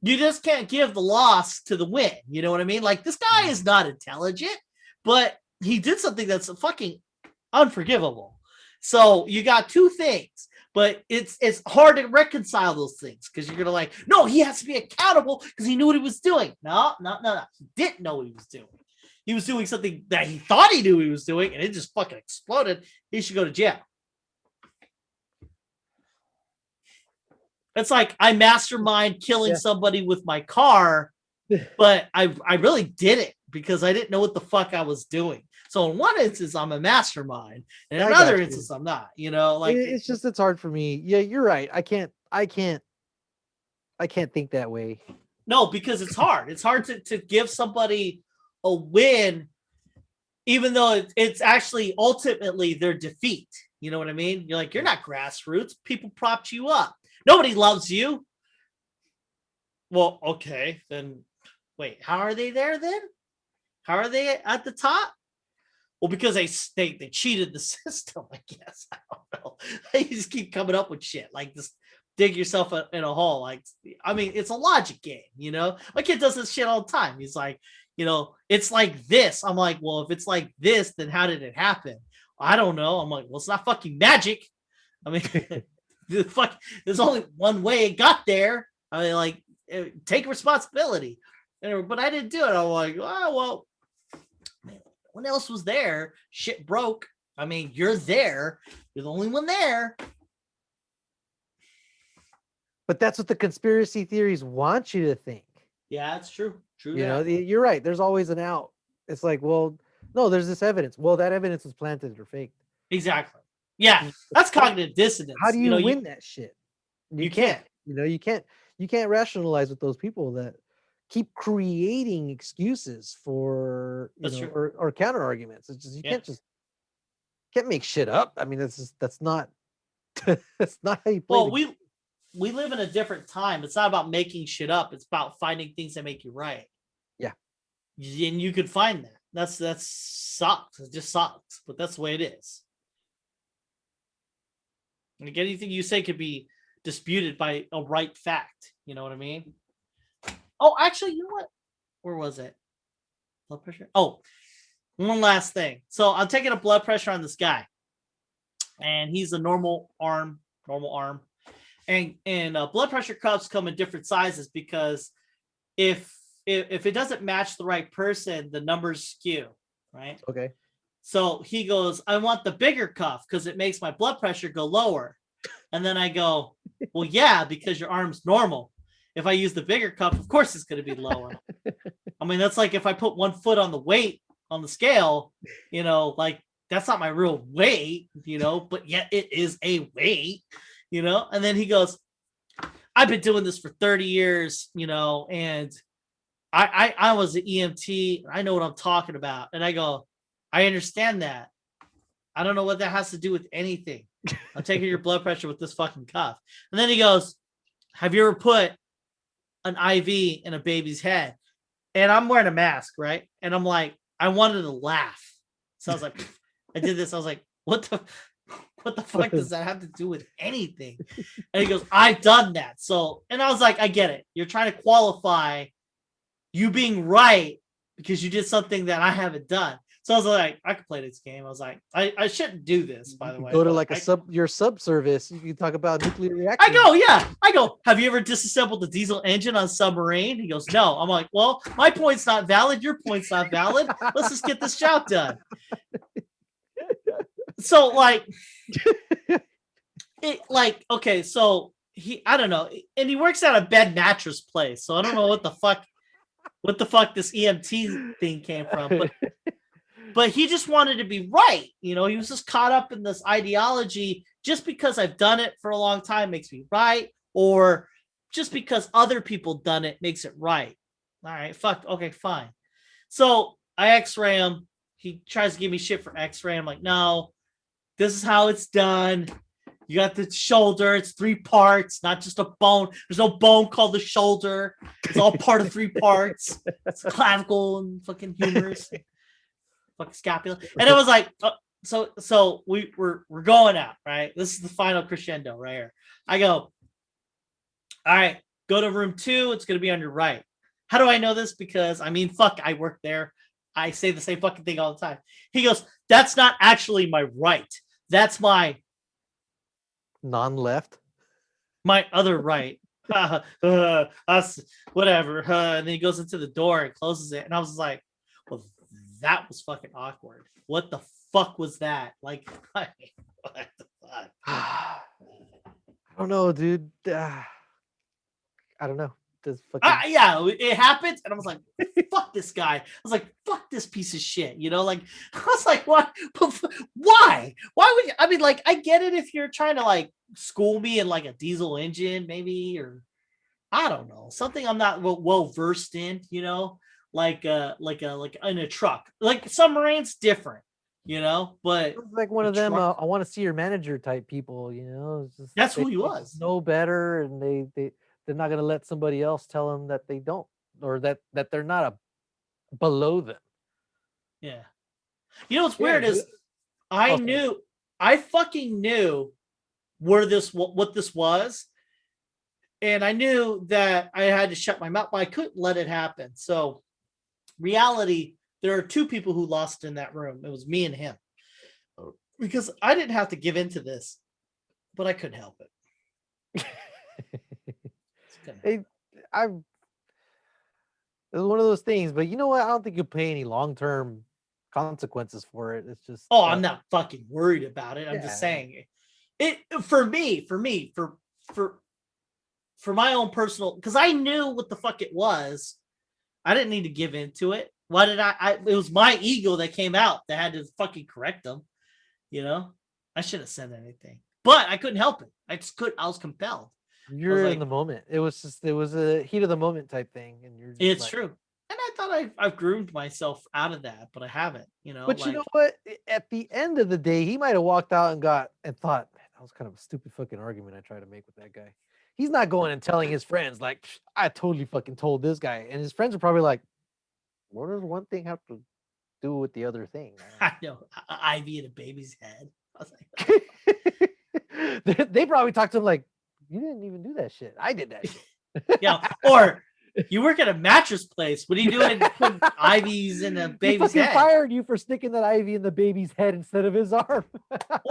you just can't give the loss to the win. You know what I mean? Like, this guy is not intelligent, but he did something that's fucking unforgivable. So you got two things, but it's hard to reconcile those things because you're gonna like, no, he has to be accountable because he knew what he was doing. No. He didn't know what he was doing. He was doing something that he thought he knew he was doing, and it just fucking exploded. He should go to jail. It's like I mastermind killing somebody with my car, but I really did it because I didn't know what the fuck I was doing. So in one instance, I'm a mastermind, and in another instance, I'm not. Like it's hard for me. Yeah, you're right. I can't think that way. No, because it's hard. It's hard to give somebody a win, even though it's actually ultimately their defeat. You know what I mean? You're like, you're not grassroots. People propped you up. Nobody loves you. Well, okay, then wait, how are they there then? How are they at the top? Well, because they cheated the system, I guess. I don't know. They just keep coming up with shit like this. Dig yourself in a hole. Like, I mean, it's a logic game, My kid does this shit all the time. He's like, it's like this. I'm like, well, if it's like this, then how did it happen? I don't know. I'm like, well, it's not fucking magic. I mean, there's only one way it got there. I mean, like, take responsibility. But I didn't do it. I'm like, oh, well, man, no one else was there. Shit broke. I mean, you're there. You're the only one there. But that's what the conspiracy theories want you to think. Yeah, that's true. You're right. There's always an out. It's like, well, no, there's this evidence. Well, that evidence was planted or faked. Exactly. Yeah, that's cognitive dissonance. How do you win that shit? You can't. You can't rationalize with those people that keep creating excuses for or counter arguments. It's just can't make shit up. I mean, that's not that's not how you play. Well, we live in a different time. It's not about making shit up. It's about finding things that make you right. Yeah. And you could find that. That sucks. It just sucks. But that's the way it is. Like anything you say could be disputed by a right fact. You know what I mean? Oh, actually, you know what? Where was it? Blood pressure? Oh, one last thing. So I'm taking a blood pressure on this guy. And he's a normal arm. And blood pressure cuffs come in different sizes because if it doesn't match the right person, the numbers skew, right? Okay. So he goes, I want the bigger cuff because it makes my blood pressure go lower. And then I go, well, yeah, because your arm's normal. If I use the bigger cuff, of course it's going to be lower. I mean, that's like if I put 1 foot on the weight on the scale, like that's not my real weight, but yet it is a weight. And then he goes, I've been doing this for 30 years, and I was an EMT. I know what I'm talking about. And I go, I understand that. I don't know what that has to do with anything. I'm taking your blood pressure with this fucking cuff. And then he goes, have you ever put an IV in a baby's head? And I'm wearing a mask, right? And I'm like, I wanted to laugh. So I was like, I did this. I was like, what the fuck does that have to do with anything? And he goes, I've done that. So, and I was like, I get it. You're trying to qualify you being right because you did something that I haven't done. So I was like, I could play this game. I was like, I shouldn't do this, by the way. Go to like your subservice. You can talk about nuclear reactors. I go, have you ever disassembled the diesel engine on a submarine? He goes, no. I'm like, well, my point's not valid. Your point's not valid. Let's just get this job done. So okay, so I don't know. And he works at a bed mattress place. So I don't know what the fuck what the fuck this EMT thing came from. But he just wanted to be right. He was just caught up in this ideology. Just because I've done it for a long time makes me right, or just because other people done it makes it right. All right, fuck. Okay, fine. So I X-ray him. He tries to give me shit for X-ray. I'm like, no, this is how it's done. You got the shoulder. It's 3 parts, not just a bone. There's no bone called the shoulder. It's all part of 3 parts. It's clavicle and fucking humerus, fucking scapula. And it was like, so we're going out, right? This is the final crescendo right here. I go, all right, go to room 2. It's gonna be on your right. How do I know this? Because fuck, I work there. I say the same fucking thing all the time. He goes, that's not actually my right. That's my non-left. My other right. Us, whatever. And then he goes into the door and closes it. And I was like, well, that was fucking awkward. What the fuck was that? Like, what the fuck? I don't know, dude. I don't know. Fucking... yeah, it happened, and I was like, fuck this guy. I was like, fuck this piece of shit. Like, I was like, what? Why? Why would you? Like, I get it if you're trying to like school me in like a diesel engine, maybe, or I don't know, something I'm not well versed in, like in a truck. Like submarines, different, but it's like one of them I want to see your manager type people, It's just, that's who he was. Know better, and they're not going to let somebody else tell them that they don't, or that they're not below them. Yeah. What's weird is I fucking knew what this was. And I knew that I had to shut my mouth, but I couldn't let it happen. So reality, there are 2 people who lost in that room. It was me and him. Because I didn't have to give in to this, but I couldn't help it. It was one of those things, but you know what? I don't think you'll pay any long-term consequences for it. It's just I'm not fucking worried about it. I'm just saying it for my own personal, because I knew what the fuck it was. I didn't need to give in to it. Why did it was my ego that came out that had to fucking correct them. I shouldn't have said anything, but I couldn't help it. I was compelled. You're in the moment. It was a heat of the moment type thing, and you're. It's true, and I thought I've groomed myself out of that, but I haven't. But you know what? At the end of the day, he might have walked out and thought, man, that was kind of a stupid fucking argument I tried to make with that guy. He's not going and telling his friends like, I totally fucking told this guy, and his friends are probably like, what does one thing have to do with the other thing? I know, IV in a baby's head. I was like, they probably talked to him like, you didn't even do that shit. I did that shit. Yeah, or you work at a mattress place. What are you doing putting IVs in a baby's head? Fired you for sticking that IV in the baby's head instead of his arm.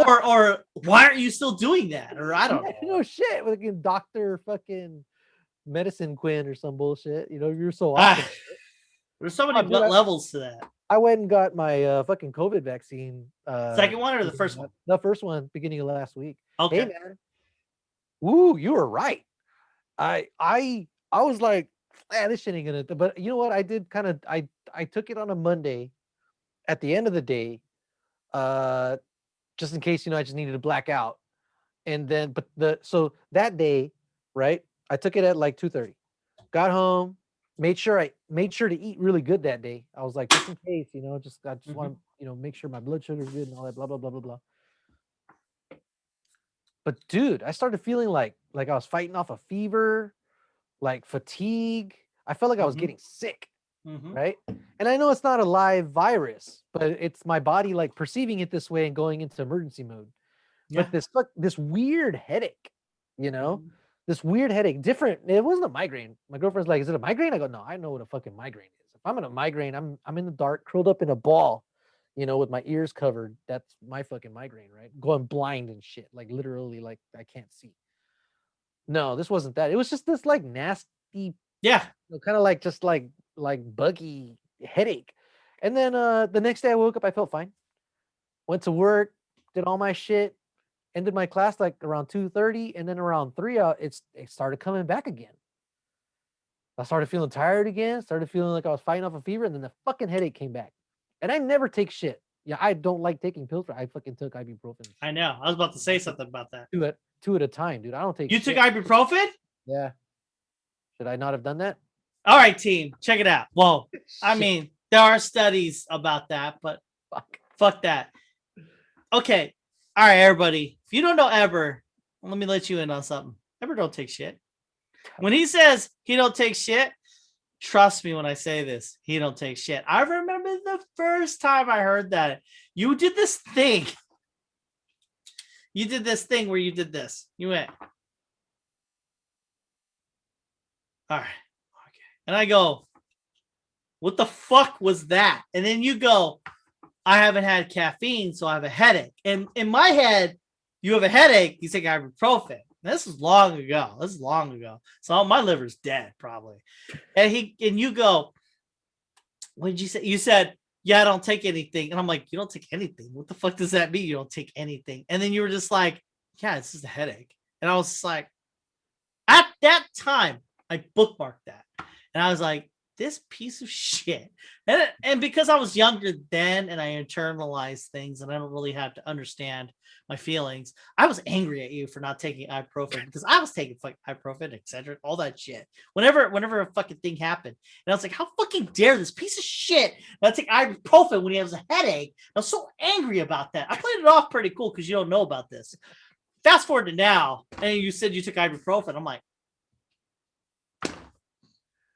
or why aren't you still doing that? Or I don't know. No shit. Like Dr. fucking Medicine Quinn or some bullshit. You're so awesome. There's so many levels to that. I went and got my fucking COVID vaccine. Second one or the first one? The first one, beginning of last week. Okay. Hey, man. Ooh, you were right. I was like, this shit ain't gonna. But you know what? I did kind of. I took it on a Monday, at the end of the day, just in case I just needed to black out, and then so that day, right? I took it at like 2:30. Got home, made sure to eat really good that day. I was like, just in case, I just want to make sure my blood sugar is good and all that, blah blah blah blah blah. But dude, I started feeling like I was fighting off a fever, like fatigue. I felt like I was getting sick, right? And I know it's not a live virus, but it's my body like perceiving it this way and going into emergency mode. Yeah. But this weird headache, this weird headache, different. It wasn't a migraine. My girlfriend's like, "Is it a migraine?" I go, "No, I know what a fucking migraine is. If I'm in a migraine, I'm in the dark, curled up in a ball, with my ears covered. That's my fucking migraine, right? Going blind and shit, like literally, like I can't see." No, this wasn't that. It was just this like nasty, kind of like just like buggy headache. And then the next day I woke up, I felt fine. Went to work, did all my shit, ended my class like around 2:30, and then around 3 it started coming back again. I started feeling tired again, started feeling like I was fighting off a fever, and then the fucking headache came back. And I never take shit. Yeah, I don't like taking pills. I fucking took ibuprofen. I know. I was about to say something about that. Two at a time, dude. I don't take You shit. took ibuprofen? Yeah. Should I not have done that? All right, team. Check it out. Well, I Shit. mean, there are studies about that, but fuck that. Okay. All right, everybody. If you don't know Eber, let me let you in on something. Eber don't take shit. When he says he don't take shit, trust me when I say this, he don't take shit. I remember the first time I heard that. You did this thing. You did this thing where you did this. You went. All right. Okay. And I go, what the fuck was that? And then you go, I haven't had caffeine, so I have a headache. And in my head, you have a headache, you take ibuprofen. This is long ago. So my liver's dead, probably. And you go, what did you say? You said, yeah, I don't take anything. And I'm like, you don't take anything? What the fuck does that mean? You don't take anything. And then you were just like, yeah, it's just a headache. And I was just like, at that time, I bookmarked that. And I was like, this piece of shit. And because I was younger then and I internalized things and I don't really have to understand my feelings, I was angry at you for not taking ibuprofen because I was taking fucking ibuprofen, etc., all that shit. Whenever a fucking thing happened. And I was like, how fucking dare this piece of shit not take ibuprofen when he has a headache? I was so angry about that. I played it off pretty cool because you don't know about this. Fast forward to now, and you said you took ibuprofen. I'm like,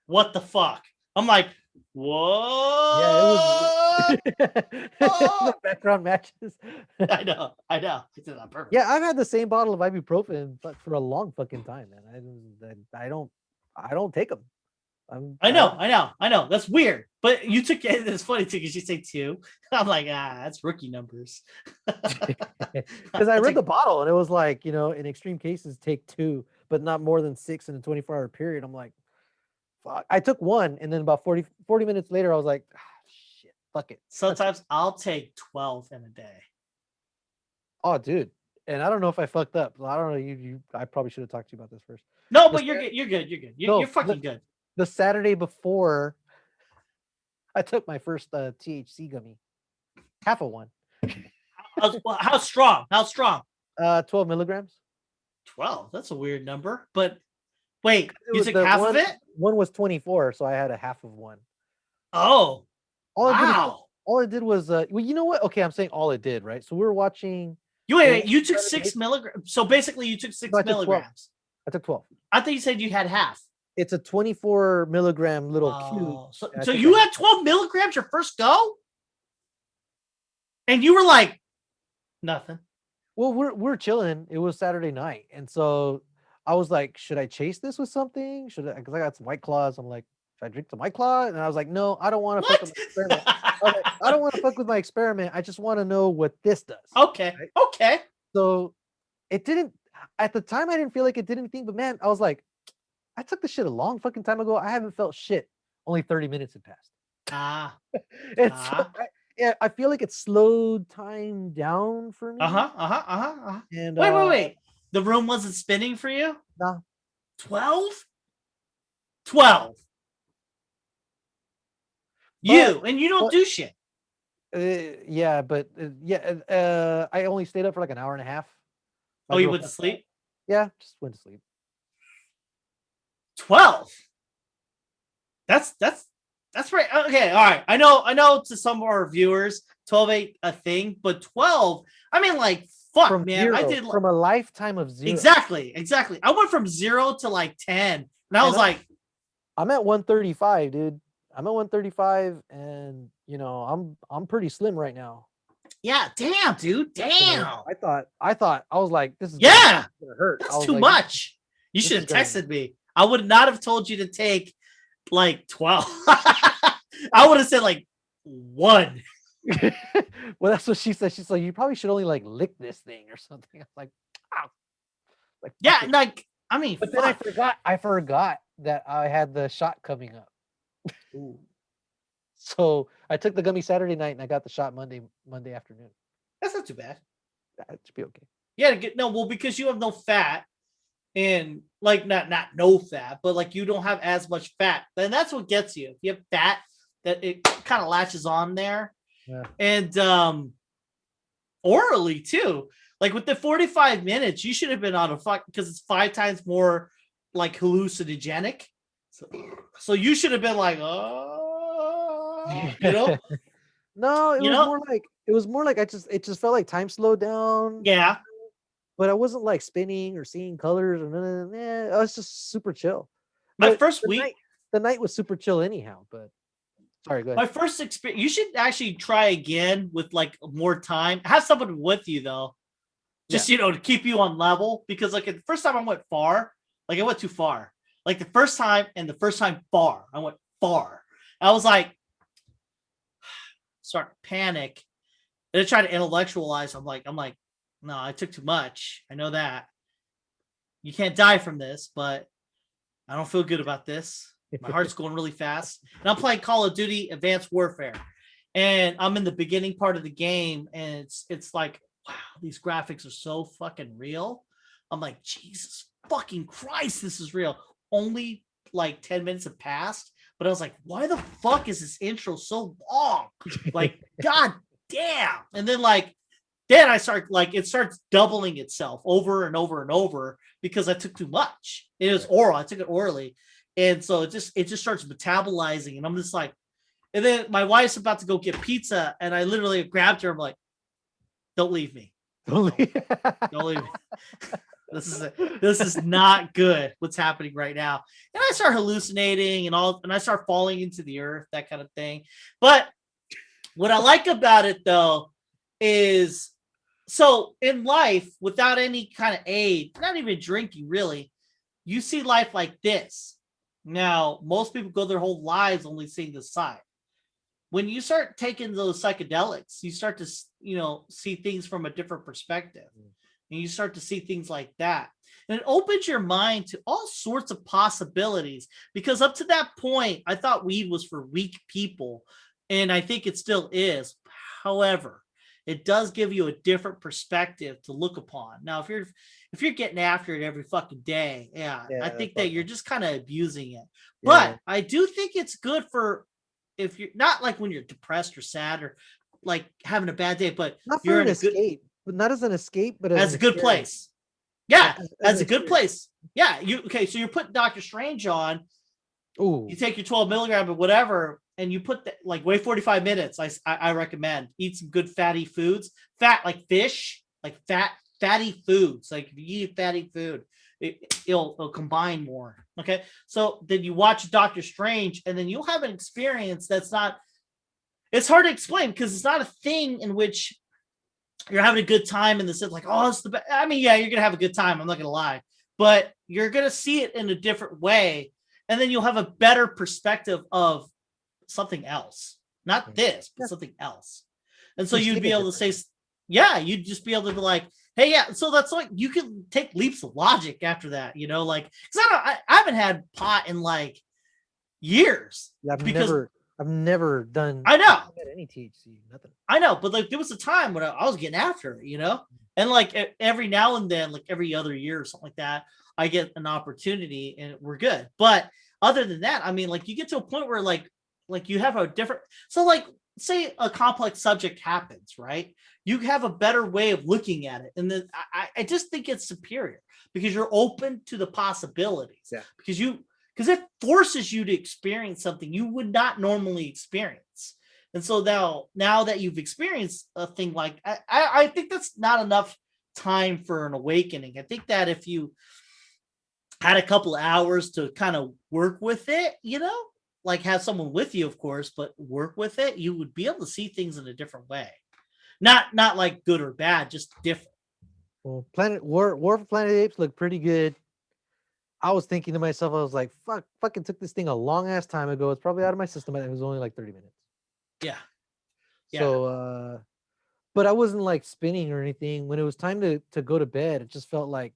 what the fuck? I'm like, whoa. Yeah, it was the background matches. I know. I did it on purpose. Yeah, I've had the same bottle of ibuprofen, but for a long fucking time, man. I don't take them. I know. That's weird. But you took it. It's funny too because you say 2. I'm like, that's rookie numbers. Because I read the bottle and it was like, in extreme cases, take 2, but not more than 6 in a 24-hour period. I'm like, fuck. I took 1, and then about 40 minutes later, I was like, shit, fuck it. Sometimes I'll take 12 in a day. Oh, dude. And I don't know if I fucked up. I don't know. I probably should have talked to you about this first. No, but you're good. You're good. You're fucking good. The Saturday before, I took my first THC gummy. Half of one. How strong? 12 milligrams. 12. That's a weird number. But wait, you took half of it? One was 24, so I had a half of one. Oh, wow. All it did was, well, you know what? Okay, I'm saying all it did, right? So we were watching. Wait, you took 6 milligrams. So basically, you took 6 milligrams. I took 12. I thought you said you had half. It's a 24 milligram little cube. So you had 12 milligrams your first go? And you were like, nothing. Well, we're chilling. It was Saturday night. And so I was like, should I chase this with something? Because I got some White Claws. I'm like, should I drink some White Claw? And I was like, no, I don't want to fuck with my experiment. I don't want to fuck with my experiment. I just want to know what this does. Okay. Right? Okay. So it didn't, at the time, I didn't feel like it did anything. But man, I was like, I took this shit a long fucking time ago. I haven't felt shit. Only 30 minutes had passed. So I feel like it slowed time down for me. And wait. The room wasn't spinning for you? No. 12? 12. And you don't do shit. Yeah, but I only stayed up for like an hour and a half. You went to sleep? Yeah, just went to sleep. 12. That's right. Okay, all right. I know to some of our viewers, 12 ain't a thing, but 12, I mean, like, fuck, from man. 0, I did from a lifetime of 0. Exactly. I went from 0 to like 10. And I was like, I'm at 135, dude. I'm at 135, and I'm pretty slim right now. Yeah, damn, dude. Damn. I thought I was like, this is gonna hurt. That's too much. You should have texted me. I would not have told you to take like 12. I would have said like 1. Well, that's what she said. She's like, you probably should only like lick this thing or something. I'm like, ow. Like, yeah, like, I mean, but then I forgot that I had the shot coming up. Ooh. So I took the gummy Saturday night and I got the shot Monday afternoon. That's not too bad. That should be okay. Yeah, because you have no fat. and like not no fat, but like you don't have as much fat. Then that's what gets you. If you have fat, that it kind of latches on there. Yeah. And orally too. Like with the 45 minutes, you should have been on a fuck because it's 5 times more like hallucinogenic. So you should have been like, oh, you know, No, you know, it was more like it just felt like time slowed down. yeah. But I wasn't like spinning or seeing colors or none of that. I was just super chill. My But first week, the night was super chill anyhow. But sorry, go ahead. my first experience. You should actually try again with like more time. Have someone with you though, just to keep you on level. Because like the first time I went far, like I went too far. Like the first time and the first time far, I went far. I was like, start to panic, and I try to intellectualize. I'm like, no, I took too much. I know that. You can't die from this, but I don't feel good about this. My heart's going really fast. And I'm playing Call of Duty Advanced Warfare. And I'm in the beginning part of the game, and it's like, wow, these graphics are so fucking real. I'm like, Jesus fucking Christ, this is real. Only like 10 minutes have passed, but I was like, why the fuck is this intro so long? Like, god damn. And then I start like it starts doubling itself over and over and over because I took too much. It was oral. I took it orally. And so it just starts metabolizing. And I'm just like, and then my wife's about to go get pizza, and I literally grabbed her. I'm like, don't leave me. Don't leave me. This is not good. What's happening right now? And I start hallucinating and I start falling into the earth, that kind of thing. But what I like about it though is, so in life, without any kind of aid, not even drinking really, you see life like this. Now, most people go their whole lives only seeing the side. When you start taking those psychedelics, you start to, see things from a different perspective. And you start to see things like that. And it opens your mind to all sorts of possibilities. Because up to that point, I thought weed was for weak people. And I think it still is. However, it does give you a different perspective to look upon. Now, if you're getting after it every fucking day, I think that you're just kind of abusing it. But I do think it's good for, if you're not like when you're depressed or sad or like having a bad day, but not you're for an in escape, but not as an escape, but as a good place. Yeah, as a good place. Yeah, so you're putting Doctor Strange on. Ooh. You take your 12 milligram or whatever, and you put wait 45 minutes. I recommend eat some good fatty foods, fat like fish, like fatty foods. Like if you eat fatty food, it'll combine more. Okay, so then you watch Doctor Strange, and then you'll have an experience that's not. It's hard to explain because it's not a thing in which you're having a good time in the sense like, oh, it's the best. I mean, yeah, you're gonna have a good time. I'm not gonna lie, but you're gonna see it in a different way, and then you'll have a better perspective of something else, not this, but something else. And so you'd be able to say, you'd just be able to be like, hey, yeah. So that's like you can take leaps of logic after that, like because I haven't had pot in like years. Yeah, I've never done. I know any THC, nothing. I know, but like there was a time when I was getting after it, and like every now and then, like every other year or something like that, I get an opportunity and we're good. But other than that, I mean, like you get to a point where like you have a different. So like say a complex subject happens, right? You have a better way of looking at it, and then I just think it's superior because you're open to the possibilities. Yeah. Because it forces you to experience something you would not normally experience. And so now that you've experienced a thing like, I think that's not enough time for an awakening. I think that if you had a couple of hours to kind of work with it, like have someone with you, of course, but work with it, you would be able to see things in a different way. Not like good or bad, just different. Well, War for Planet of the Apes looked pretty good. I was thinking to myself, I was like, fucking took this thing a long ass time ago. It's probably out of my system. And it was only like 30 minutes. Yeah. So, but I wasn't like spinning or anything. When it was time to go to bed, it just felt like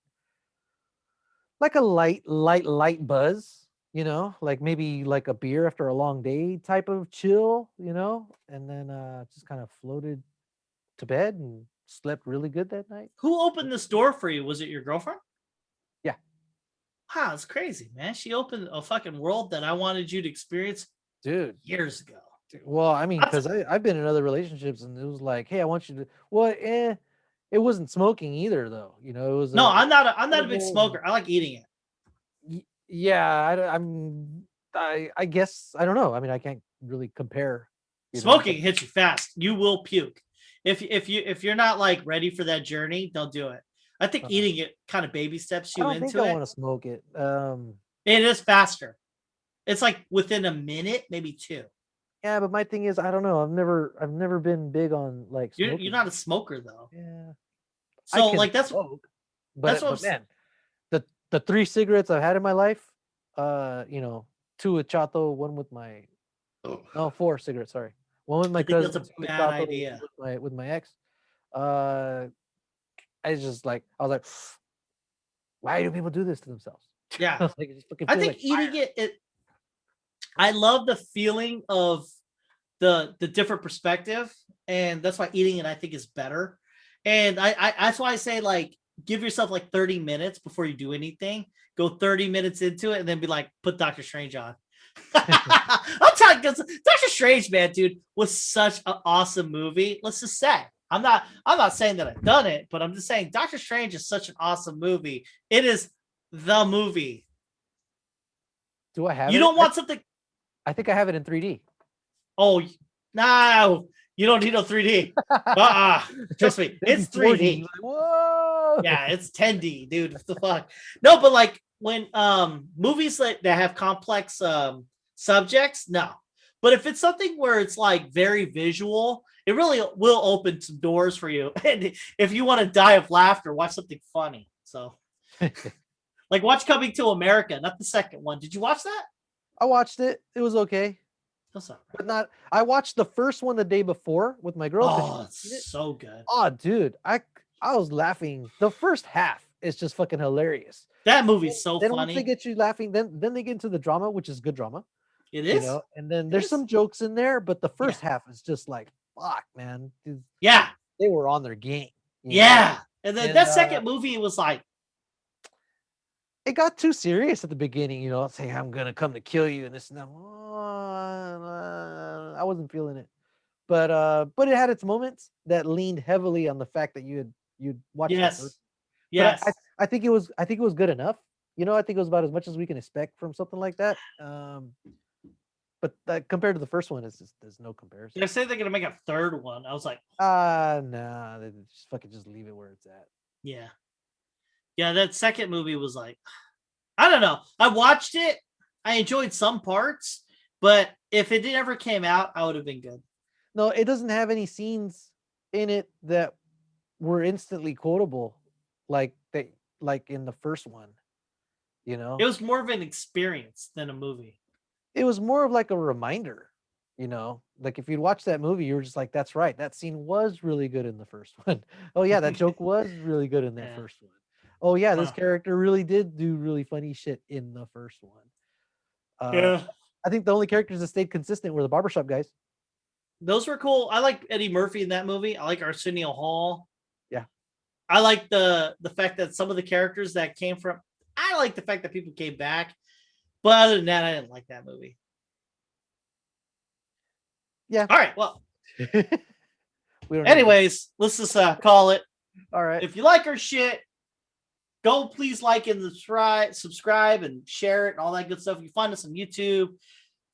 a light buzz, like maybe like a beer after a long day type of chill, and then just kind of floated to bed and slept really good that night. Who opened this door for you? Was it your girlfriend? Yeah. wow, it's crazy, man. She opened a fucking world that I wanted you to experience dude. years ago. Well, I mean, That's- because I've been in other relationships, and it was like, hey, I want you to. Well, it wasn't smoking either, though. You know, it was no, a. I'm not a big edibles and- smoker. I like eating it. Yeah, I guess I don't know. I mean, I can't really compare. Smoking hits you fast. You will puke. If you're not like ready for that journey, don't do it. I think eating it kind of baby steps I you don't think into I it. want to smoke it. It is faster. It's like within a minute, maybe two. Yeah, but my thing is, I don't know. I've never been big on like smoking. You're not a smoker though. Yeah, I So can like that's smoke, that's what but man, the 3 cigarettes I've had in my life, you know, 2 with Chato, 1 with my no 4 cigarettes. Sorry, 1 with my I think cousin, that's a 2 with bad Chato, idea. 1 with my ex. Uh, I just like I was like, why do people do this to themselves? Yeah. I was like, it just fucking I feels think like eating fire. it I love the feeling of the different perspective, and that's why eating it I think is better. And I that's why I say like give yourself like 30 minutes before you do anything. Go 30 minutes into it and then be like, put Doctor Strange on. I'm telling you, Doctor Strange, man, dude, was such an awesome movie. Let's just say. I'm not saying that I've done it, but I'm just saying Doctor Strange is such an awesome movie. It is the movie. Do I have You it? don't want something. I think I have it in 3D. Oh no, you don't need no 3D. Trust me, it's 3D. Like, whoa. Yeah, it's 10D, dude. What the fuck? No, but like when movies that have complex subjects, no. But if it's something where it's like very visual, it really will open some doors for you. And if you want to die of laughter, watch something funny. So like watch Coming to America, not the second one. Did you watch that? I watched it. It was okay. That's not right. But not I watched the first one the day before with my girl. Oh, it's so good. Oh, dude, I was laughing. The first half is just fucking hilarious. That movie's so Then funny. once they get you laughing, then they get into the drama, which is good drama. It You is. know, and then there's some jokes in there, but the first half is just like, fuck, man. Dude, Yeah. they were on their game. Yeah. And then And, that second movie, it was like, it got too serious at the beginning, you know, saying I'm gonna come to kill you and this and that. I wasn't feeling it. But it had its moments that leaned heavily on the fact that you'd watched it first. Yes. But I think it was good enough. You know, I think it was about as much as we can expect from something like that. But compared to the first one, there's no comparison. They say they're gonna make a third one. I was like, Nah, they just fucking just leave it where it's at. yeah. Yeah, that second movie was like, I don't know. I watched it. I enjoyed some parts, but if it ever came out, I would have been good. No, it doesn't have any scenes in it that were instantly quotable, like in the first one. You know, It was more of an experience than a movie. it was more of like a reminder. You know, like if you'd watch that movie, you were just like, "That's right, that scene was really good in the first one." Oh yeah, that joke was really good in that Yeah. first one. Oh yeah, this Wow. character really did do really funny shit in the first one. Yeah. I think the only characters that stayed consistent were the barbershop guys. Those were cool. I like Eddie Murphy in that movie. I like Arsenio Hall. Yeah. I like the fact that some of the characters that came from, I like the fact that people came back. But other than that, I didn't like that movie. Yeah. All right. Well, We don't anyways, let's just call it. all right. If you like our shit, go please like and subscribe and share it and all that good stuff. You find us on YouTube,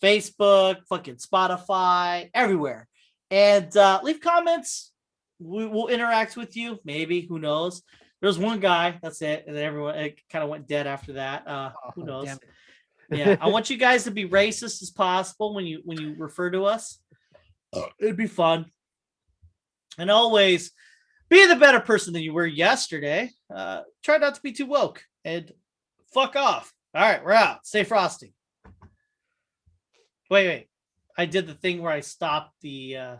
Facebook, fucking Spotify, everywhere. And leave comments. We will interact with you. Maybe, who knows? There's one guy, that's it. And then everyone, it kind of went dead after that. Who knows? Damn it. Yeah, I want you guys to be racist as possible when you refer to us. It'd be fun. And always be the better person than you were yesterday. Try not to be too woke and fuck off. All right, we're out. Stay frosty. Wait. I did the thing where I stopped the